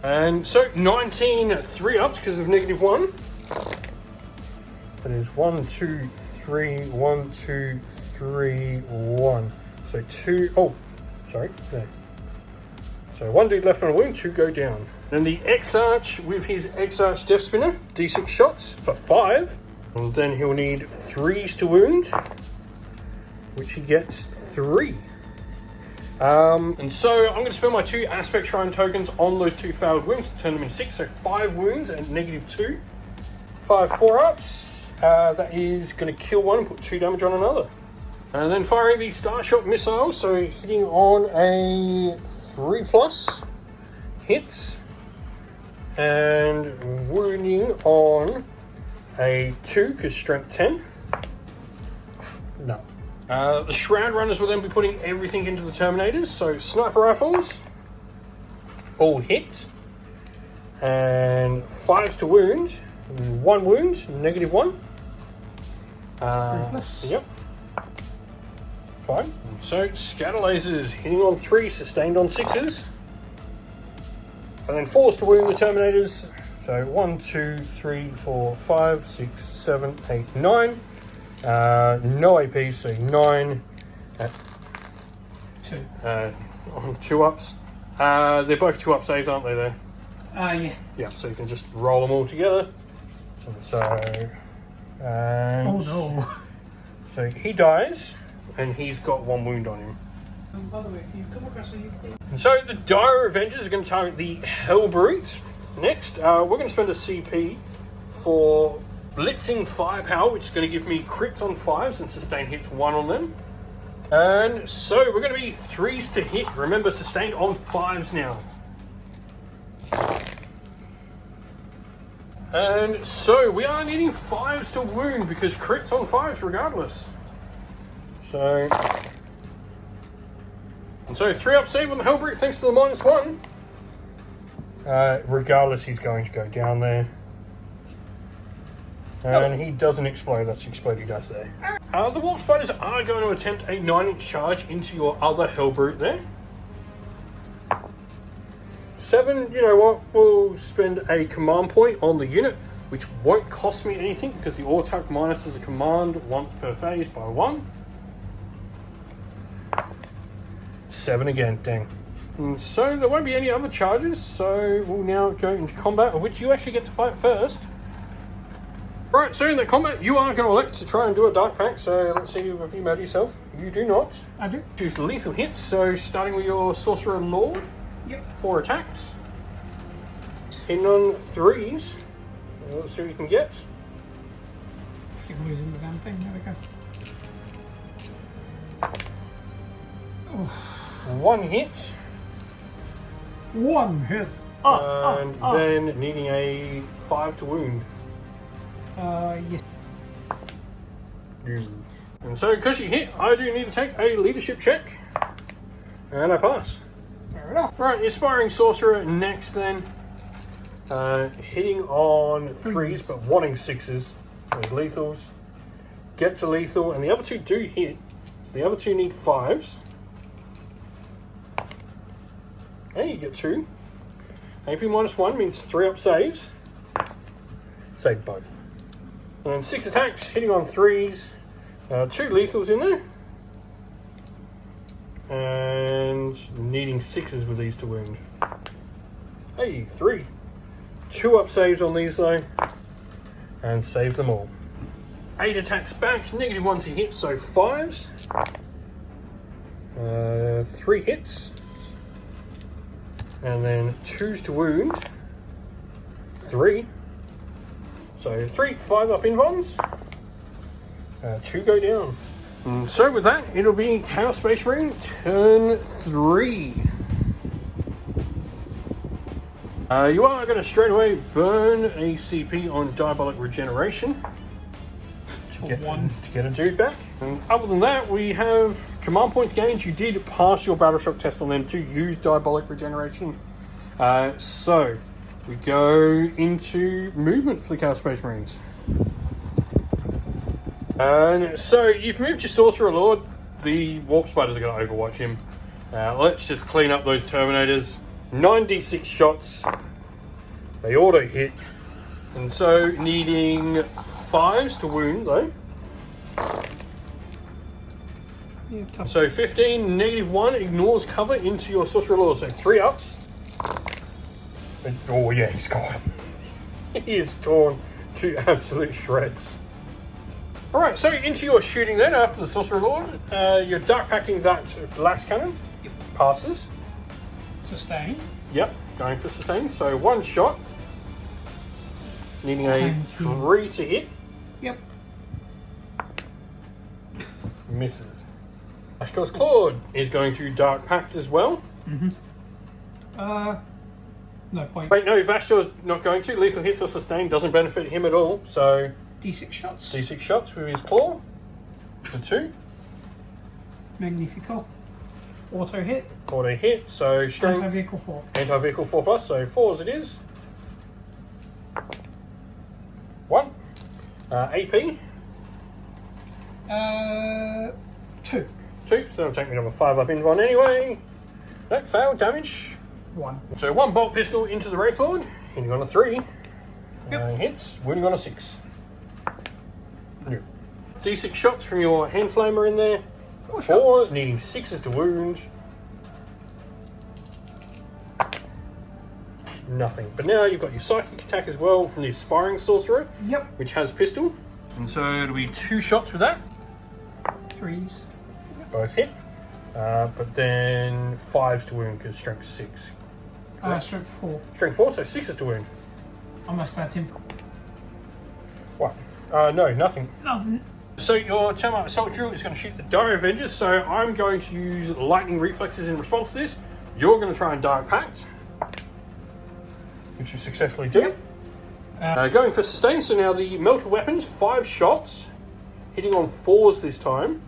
And so 19 3-ups because of -1. That is 1, 2, 3, 1, 2, 3, 1. So 2, oh, sorry, no. So 1 dude left on a wound, 2 go down. Then the X-Arch with his X-Arch Death Spinner, D6 shots for 5. And then he'll need 3s to wound, which he gets 3. And so I'm going to spend my 2 Aspect Shrine tokens on those 2 failed wounds to turn them into 6. So 5 wounds and -2. 5 4-ups. That is going to kill one and put 2 damage on another. And then firing the Starshot missile, so hitting on a 3+ hits. And wounding on a 2 because strength 10. No. The Shroud Runners will then be putting everything into the Terminators. So Sniper Rifles, all hit. And 5s to wound. 1 wound, -1. 3+. Yep. Fine. So Scatter Lasers hitting on 3, sustained on 6s. And then 4s to wound the Terminators. So 1, 2, 3, 4, 5, 6, 7, 8, 9. No AP, so 9 at 2. on 2-ups. They're both 2-up saves, aren't they? There. Yeah. Yeah. So you can just roll them all together. So. And Oh no. So he dies, and he's got 1 wound on him. And by the way, if you come across anything. And so the Dire Avengers are going to target the Hellbrute. Next, we're going to spend a CP for Blitzing Firepower, which is going to give me crits on 5s and sustain hits 1 on them. And so we're going to be 3s to hit. Remember, sustained on 5s now. And so we are needing 5s to wound because crits on 5s regardless. So... And so 3-up save on the Hellbrute thanks to the -1. Regardless, he's going to go down there. And he doesn't explode, that's explode he does there. The Warp Spiders are going to attempt a 9-inch charge into your other Hellbrute there. 7, you know what, we'll spend a command point on the unit, which won't cost me anything because the auto minuses a command once per phase by 1. 7 again, dang. And so there won't be any other charges, so we'll now go into combat, of which you actually get to fight first. Right, so in the combat, you are going to elect to try and do a Dark Pact, so let's see if you murder yourself. You do not. I do. Choose lethal hits, so starting with your Sorcerer Lord. Yep. 4 attacks. Hitting on 3s. Let's see what you can get. Keep losing the damn thing. There we go. Oh. 1 hit. 1 hit. And then needing a 5 to wound. Yes. And so because you hit, I do need to take a leadership check. And I pass. Fair enough. Right, Inspiring Sorcerer next then. Hitting on 3s but wanting 6s with lethals. Gets a lethal, and the other 2 do hit. The other 2 need 5s. And you get 2. AP -1 means 3-up saves. Save both. And then 6 attacks, hitting on 3s. 2 lethals in there. And needing 6s with these to wound. Hey, 3. 2-up saves on these though. And save them all. 8 attacks back, -1 to hit, so 5s. 3 hits. And then 2s to wound. 3. So 3 5-up invulns. 2 go down. And so with that, it'll be Chaos Space Marine turn 3. You are going to straight away burn a CP on Diabolic Regeneration. For one. To get a dude back. And other than that, we have command points gained. You did pass your battle shock test on them to use diabolic regeneration. So we go into movement for the Chaos Space Marines. And so you've moved your Sorcerer Lord. The Warp Spiders are going to overwatch him. Let's just clean up those Terminators. 9d6 shots. They auto hit. And so needing 5s to wound though. Yeah, tough. So 15, -1 ignores cover into your Sorcerer Lord. So 3 ups. And, oh yeah, he's gone. He is torn to absolute shreds. Alright, so into your shooting then after the Sorcerer Lord. You're dark packing that lax cannon. Passes. Sustain. Yep, going for sustain. So 1 shot. Needing a 3 to hit. Yep. Misses. Astor's Claude is going to Dark Pact as well. No point. Wait, no, Vashtor's not going to. Lethal hits or sustain doesn't benefit him at all. So D6 shots. D6 shots with his claw for 2. Magnifico. Auto hit. Auto hit, so strength. Anti-vehicle 4. Anti-vehicle 4+, so 4 as it is. 1. AP. 2. 2, so that'll take me number 5 up Invon anyway. No, failed, damage. 1. So 1 bolt pistol into the Wraith Lord, hitting on a 3. Yep. Hits, wounding on a 6. Yep. D6 shots from your hand flamer in there. 4 shots. needing 6s to wound. Nothing. But now you've got your psychic attack as well from the Aspiring Sorcerer, Yep. which has pistol. And so it'll be 2 shots with that. 3s. Both hit. But then 5s to wound because strength 6. Strength 4. Strength 4, so 6s to wound. Unless that's him. What? No, nothing. Nothing. So your Termite Assault Drill is going to shoot the Dire Avengers, so I'm going to use Lightning Reflexes in response to this. You're going to try and Dark Pact, which you successfully do. Going for sustain, so now the Melted Weapons, 5 shots, hitting on 4s this time.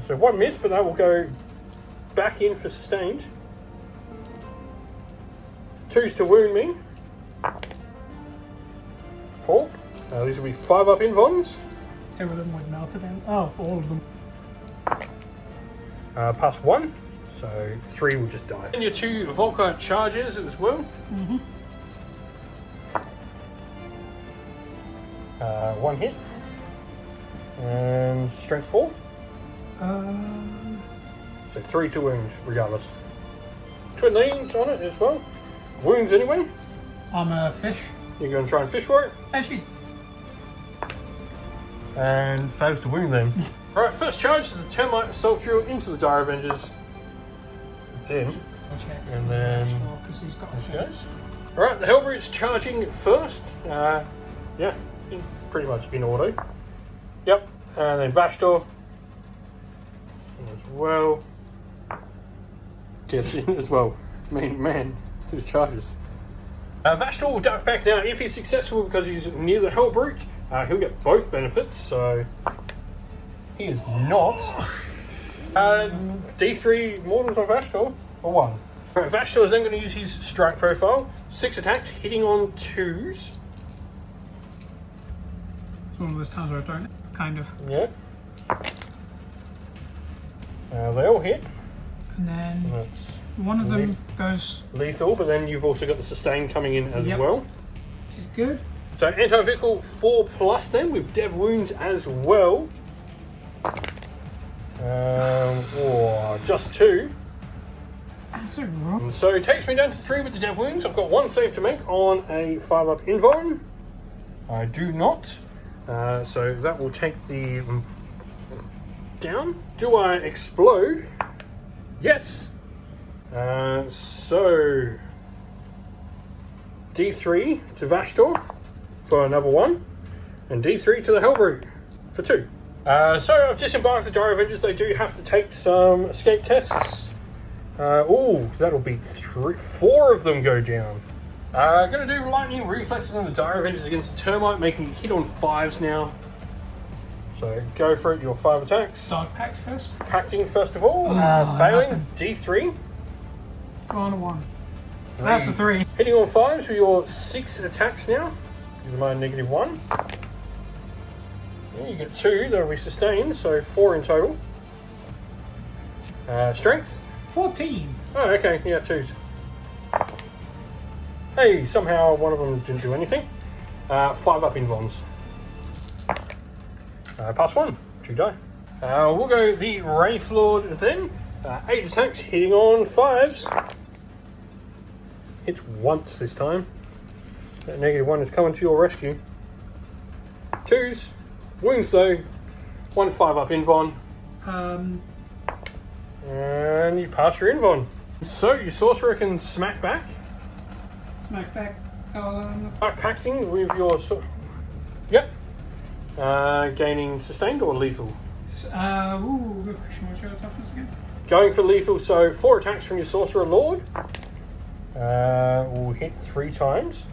So 1 miss, but that will go back in for sustained. 2s to wound me. 4. These will be 5 up Invons. 2 of them would melt it down. Oh, all of them. Pass 1, so 3 will just die. And your 2 Volkite charges as well. 1 hit. And strength 4. So 3 to wound, regardless. Twin leans on it as well. Wounds anyway. I'm a fish. You're going to try and fish for it. Actually, And fails to wound them. Alright, first charge is the Termite Assault Drill into the Dire Avengers. It's in. I'll check. And then Because he's got there she goes. Alright, the Hellbrute's charging first. Yeah, pretty much in order. Yep, and then Vashtor as well. Gets in as well. I mean, man, whose charges? Vashtor will duck back now if he's successful because he's near the Hellbrute. He'll get both benefits, so he is not. D3 Mortals on Vashtor for 1. Right, Vashtor is then going to use his strike profile. 6 attacks, hitting on 2s. It's one of those times where I don't, kind of. Yeah. They all hit. And then That's one of them goes lethal, but then you've also got the sustain coming in as well. good. So anti-vehicle 4+ then with dev wounds as well. Just 2. That's so wrong. And so it takes me down to 3 with the dev wounds. I've got 1 save to make on a 5 up Invon. I do not. So that will take the down. Do I explode? Yes. So D3 to Vashtor for another 1, and D3 to the Hellbrute for 2. So I've disembarked the Dire Avengers. They do have to take some escape tests. That'll be 4 of them go down. Gonna do lightning reflexes on the Dire Avengers against the Termite, making it hit on 5s now. So go for it, your 5 attacks. Dark Pact first. Pacting first of all, failing, D3. Come on, a 1. That's a 3. Hitting on 5s for your 6 attacks now. Give my -1. Yeah, you get 2, that'll be sustained, so 4 in total. Strength? 14. Oh, okay, yeah, 2s. Hey, somehow one of them didn't do anything. 5 up in bonds. Pass 1, 2 die. We'll go the Wraith Lord then. 8 attacks, hitting on 5s. Hits once this time. That -1 is coming to your rescue. 2s. Wounds though. 1 5 up invon. And you pass your invon. So your sorcerer can smack back. Smack back. Pacting with your yep. Gaining sustained or lethal? Ooh, good question. What's your toughness again? Going for lethal, so 4 attacks from your sorcerer lord. Will hit 3 times.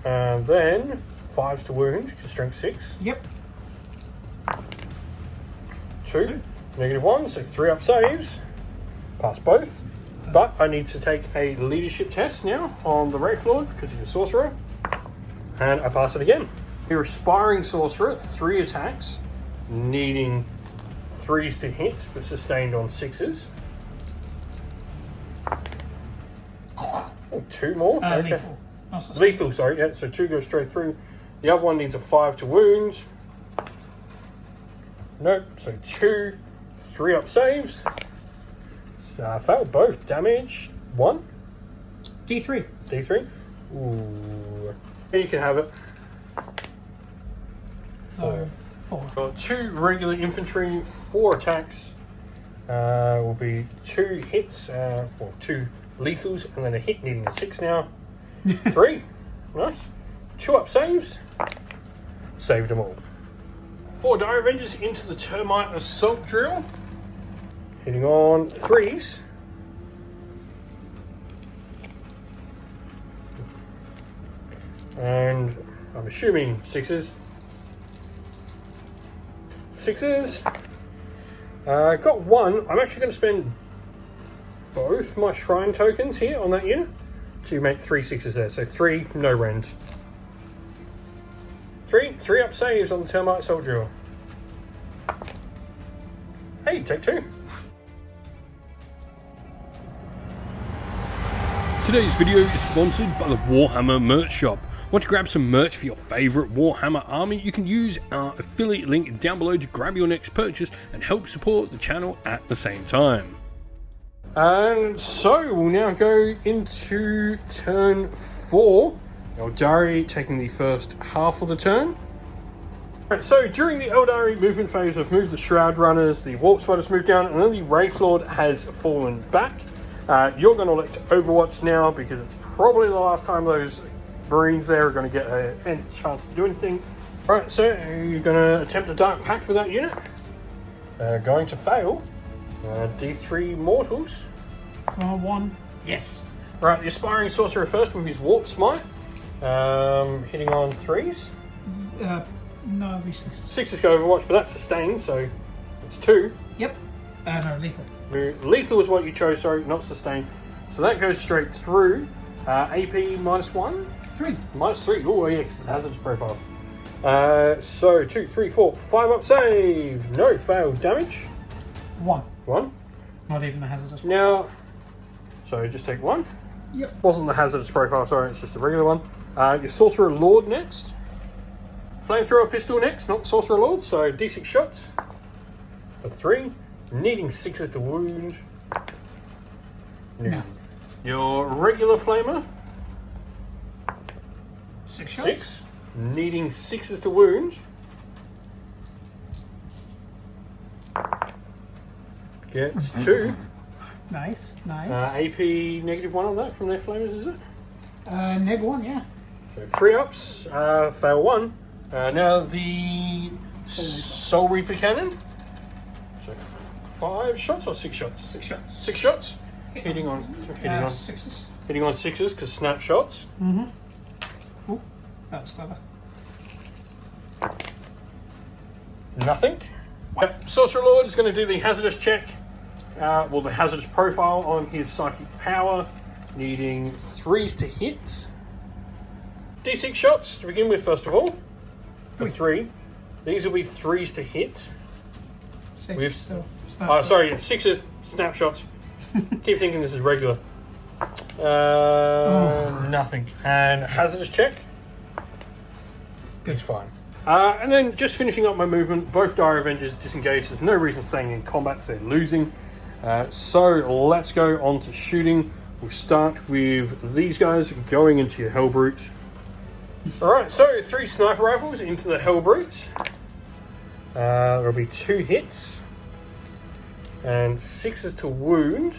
And then 5s to wound, because strength 6. Yep. 2. -1, so 3 up saves. Pass both. But I need to take a leadership test now on the Wraith Lord because he's a sorcerer. And I pass it again. Your aspiring sorcerer, 3 attacks, needing 3s to hit, but sustained on 6s. Oh, 2 more? Okay. Lethal. Lethal, sorry, yeah, so 2 goes straight through. The other one needs a 5 to wound. Nope, so 2, 3 up saves. Failed both. Damage 1. D3. D3. Ooh. You can have it. So 4. Got 2 regular infantry, 4 attacks. Will be 2 hits, or 2 lethals, and then a hit needing a 6 now. 3. Nice. 2 up saves. Saved them all. 4 Dire Avengers into the Termite Assault Drill. Hitting on 3s. And I'm assuming 6s. 6s. Got 1. I'm actually going to spend both my shrine tokens here on that unit to make 3 6s there. So 3, no rends. 3 up saves on the Termite Assault Drill. Hey, take 2. Today's video is sponsored by the Warhammer merch shop. Want to grab some merch for your favourite Warhammer army? You can use our affiliate link down below to grab your next purchase and help support the channel at the same time. And so we'll now go into turn 4. Aeldari taking the first half of the turn. Right, so during the Aeldari movement phase, I've moved the Shroud Runners, the Warp Spiders moved down, and then the Wraith Lord has fallen back. You're going to elect Overwatch now because it's probably the last time those Marines there are going to get a chance to do anything. Right, so you're going to attempt a Dark Pact with that unit. Going to fail. D3 Mortals. Come on, 1. Yes. Right, the Aspiring Sorcerer first with his Warp Smite. Hitting on 3s. No, it'll be 6s. 6s go Overwatch, but that's sustained, so it's 2. Yep. No, lethal. Lethal is what you chose, sorry, not sustained. So that goes straight through. AP -1? 3. -3. Oh, yeah, because it's hazardous profile. So 2, 3, 4, 5 up save. No, failed. Damage? 1. 1. Not even the hazardous. Now, so just take 1. Yep. Wasn't the hazardous profile, sorry, it's just a regular one. Your Sorcerer Lord next. Flamethrower Pistol next, not Sorcerer Lord, so D6 shots for 3. Needing 6s to wound. No. Your regular Flamer. 6 shots. 6. Needing 6s to wound. Gets 2. Nice, nice. AP -1 on that from their Flamers, is it? -1, yeah. So 3 ups, fail 1. Now the Soul Reaper Cannon. So 5 shots or 6 shots? 6 shots. 6 shots. Hitting on 6s. Hitting on 6s because snapshots. Oh, that was clever. Nothing. Yep. Sorcerer Lord is going to do the hazardous check. Well, the hazardous profile on his psychic power, needing 3s to hit. D6 shots to begin with, first of all. For 3. These will be 3s to hit. 6 still. Oh, sorry, 6s, snapshots. Keep thinking this is regular. Nothing. And hazardous check. He's fine. And then just finishing up my movement, both Dire Avengers disengaged. There's no reason staying in combat, so they're losing. So let's go on to shooting. We'll start with these guys going into your Hellbrute. Alright, so 3 sniper rifles into the Hellbrute. There'll be 2 hits. And 6s to wound.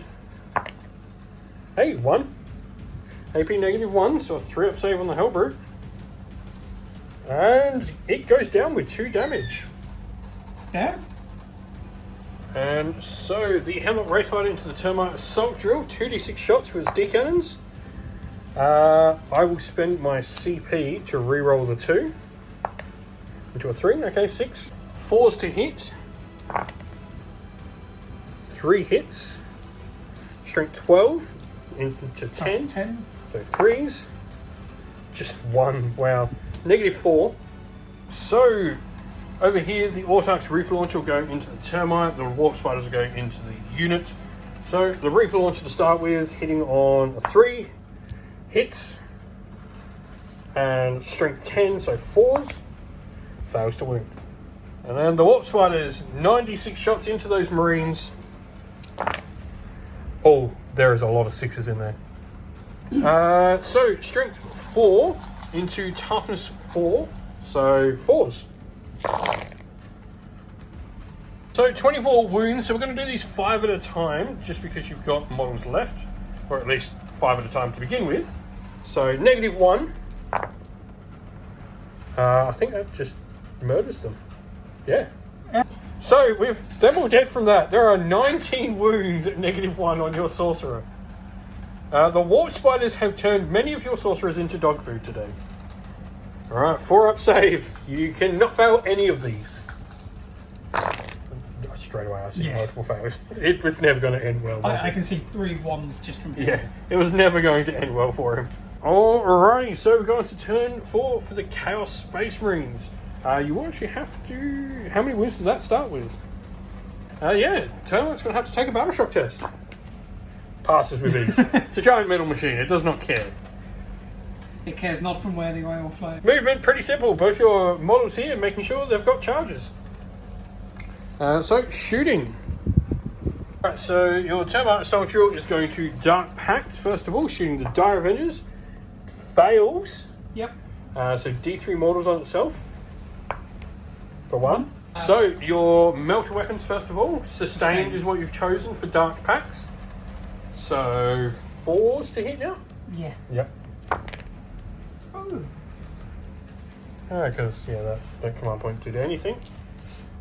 Hey, 1. AP -1, so a 3-up save on the Hellbrute. And it goes down with 2 damage. Damn. And so the Hemlock Racefighter into the Termite Assault Drill, 2d6 shots with his D-cannons. I will spend my CP to reroll the 2 into a 3. Okay, 6. 4s to hit. 3 hits. Strength 12 into 10. So 3s. Just 1. Wow. -4. So over here, the Autarch's Reaper Launcher will go into the Termite. The Warp Spiders will go into the unit. So the Reaper Launcher to start with, hitting on a 3. Hits. And strength 10, so 4s. Fails to wound. And then the Warp Spiders, 96 shots into those Marines. Oh, there is a lot of 6s in there. So strength 4 into toughness 4, so 4s. So 24 wounds, so we're going to do these 5 at a time, just because you've got models left, or at least 5 at a time to begin with. So -1. I think that just murders them. Yeah. So they're all dead from that. There are 19 wounds at -1 on your sorcerer. The Warp Spiders have turned many of your sorcerers into dog food today. Alright, 4-up save. You cannot fail any of these. Straight away I see multiple fails. It was never going to end well. I can see 3 1s just from here. Yeah, it was never going to end well for him. Alrighty, so we're going to turn 4 for the Chaos Space Marines. You will actually have to... How many wounds does that start with? Yeah, Termite's going to have to take a battle shock test. Passes with ease. It's a giant metal machine, it does not care. It cares not from where the oil flows. Movement, pretty simple. Both your models here, making sure they've got charges. So, shooting. Alright, so your Termite Assault Drill is going to Dark Pact, first of all, shooting the Dire Avengers. Fails. Yep. So D3 mortals on itself. For 1. So, your Melter Weapons, first of all. Sustained is what you've chosen for Dark Pacts. So, 4s to hit now? Yeah. Yep. Oh. Because, that command point did anything.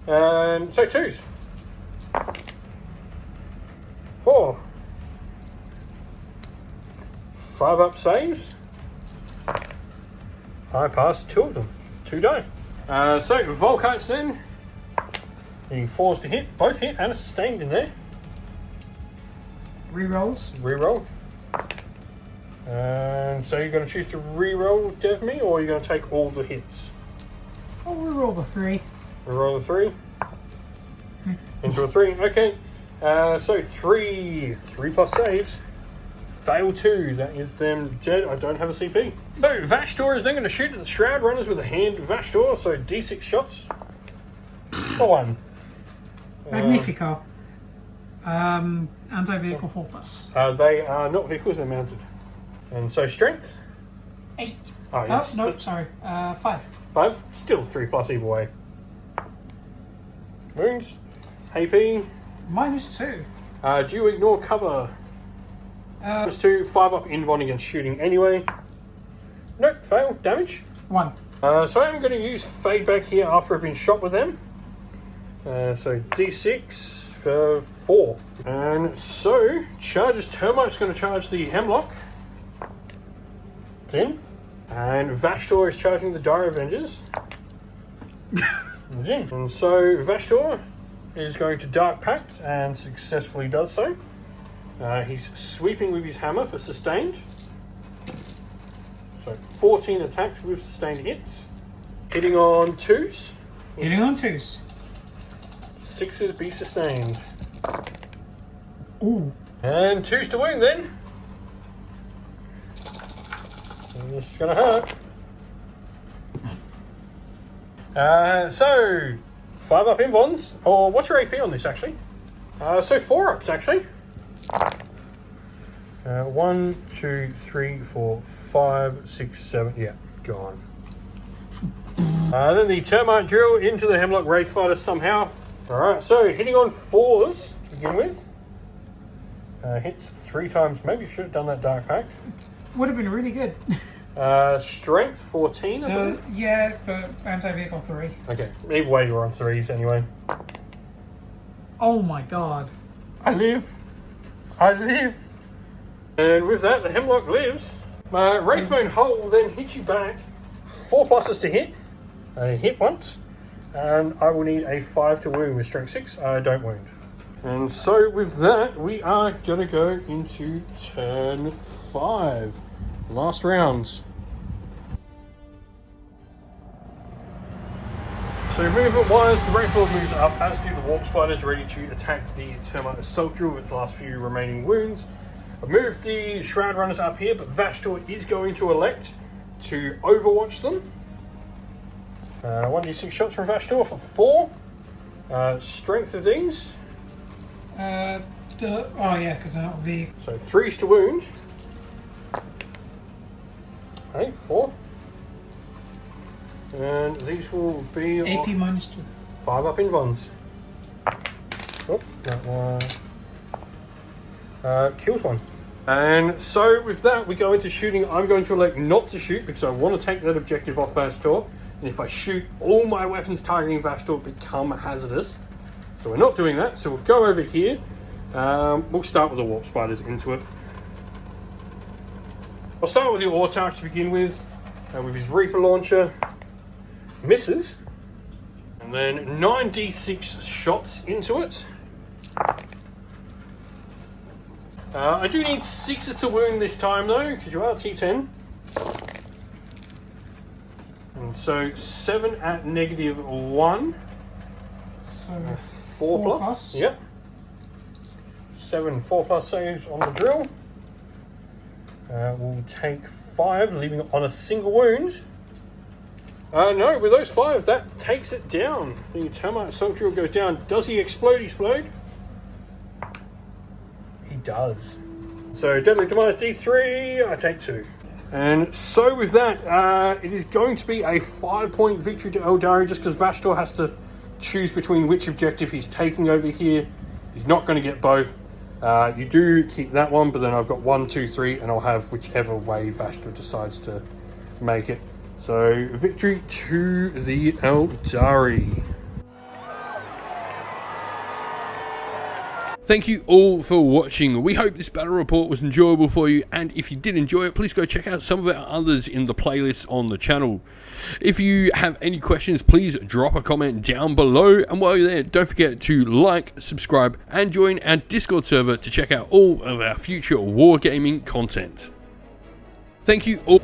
And so 2s. 4. 5-up saves. I passed 2 of them. 2 die. So Volkites then. Getting 4s to hit. Both hit and a sustained in there. Rerolls. Reroll. And so you're going to choose to reroll Devme, or you're going to take all the hits? I'll reroll the 3. Reroll the 3. Into a 3. Okay. So 3 plus saves. Fail 2. That is them dead. I don't have a CP. So Vashtor is then going to shoot at the Shroud Runners with a hand. Vashtor, so D6 shots. For 1. Magnifico. Anti-vehicle 4+. They are not vehicles, they're mounted. And so strength? 8. Oh, yes. No, sorry. 5. 5? Still 3 plus either way. Wounds? AP? -2. Do you ignore cover? -2, 5-up invuln against shooting anyway. Nope, fail. Damage? 1. So I'm going to use Fade back here after I've been shot with them. So D6 for 4. And so, Termite's going to charge the Hemlock. It's in. And Vashtor is charging the Dire Avengers. It's in. And so Vashtor is going to Dark Pact and successfully does so. He's sweeping with his hammer for sustained. So 14 attacks with sustained hits. Hitting on 2s. Hitting on 2s. 6s be sustained. Ooh. And 2s to wound then. This is going to hurt. So 5 up invons. Or what's your AP on this actually? So 4 ups actually. 1, 2, 3, 4, 5, 6, 7. Yeah, gone. Then the Termite Drill into the Hemlock Wraithfighter somehow. Alright, so hitting on 4s to begin with. Hits 3 times. Maybe you should have done that Dark Pact. Would have been really good. Strength 14, I believe. Yeah, but anti-vehicle 3. Okay, either way you're on 3s anyway. Oh my god. I live. And with that, the Hemlock lives. Wraithbone Hull will then hit you back. 4 pluses to hit. Hit once. And I will need a 5 to wound with strength 6. I don't wound. And so with that, we are going to go into turn 5. Last rounds. So movement wise, the Wraithlord moves up, as do the Warp Spiders, ready to attack the Termite Assault Drill with its last few remaining wounds. I've moved the Shroud Runners up here, but Vashtor is going to elect to overwatch them. 1d6 shots from Vashtor for 4. Strength of these. Oh yeah, because they're not vehicle. So 3s to wound. Okay, 4. And these will be AP minus 2. 5 up in Vons. Oh, that one. Kills one. And so with that, we go into shooting. I'm going to elect not to shoot because I want to take that objective off Vashtor. And if I shoot, all my weapons targeting Vashtor become hazardous. So we're not doing that. So we'll go over here. We'll start with the Warp Spiders into it. I'll start with the Autarch to begin with his Reaper Launcher. Misses. And then 9d6 shots into it. I do need 6s to wound this time though, because you are T10. And so 7 at -1. So 4 plus. Yep. 7 4+ saves on the drill. We'll take 5, leaving it on a single wound. No, with those 5, that takes it down. The Termite Assault Drill goes down. Does he explode? He does. So Deadly Demise D3, I take 2. And so with that, it is going to be a 5-point victory to Aeldari, just because Vashtor has to choose between which objective he's taking over here. He's not going to get both. You do keep that one, but then I've got 1, 2, 3, and I'll have whichever way Vashtor decides to make it. So victory to the Aeldari. Thank you all for watching. We hope this battle report was enjoyable for you, and if you did enjoy it, please go check out some of our others in the playlist on the channel. If you have any questions, please drop a comment down below, and while you're there, don't forget to like, subscribe, and join our Discord server to check out all of our future wargaming content. Thank you all.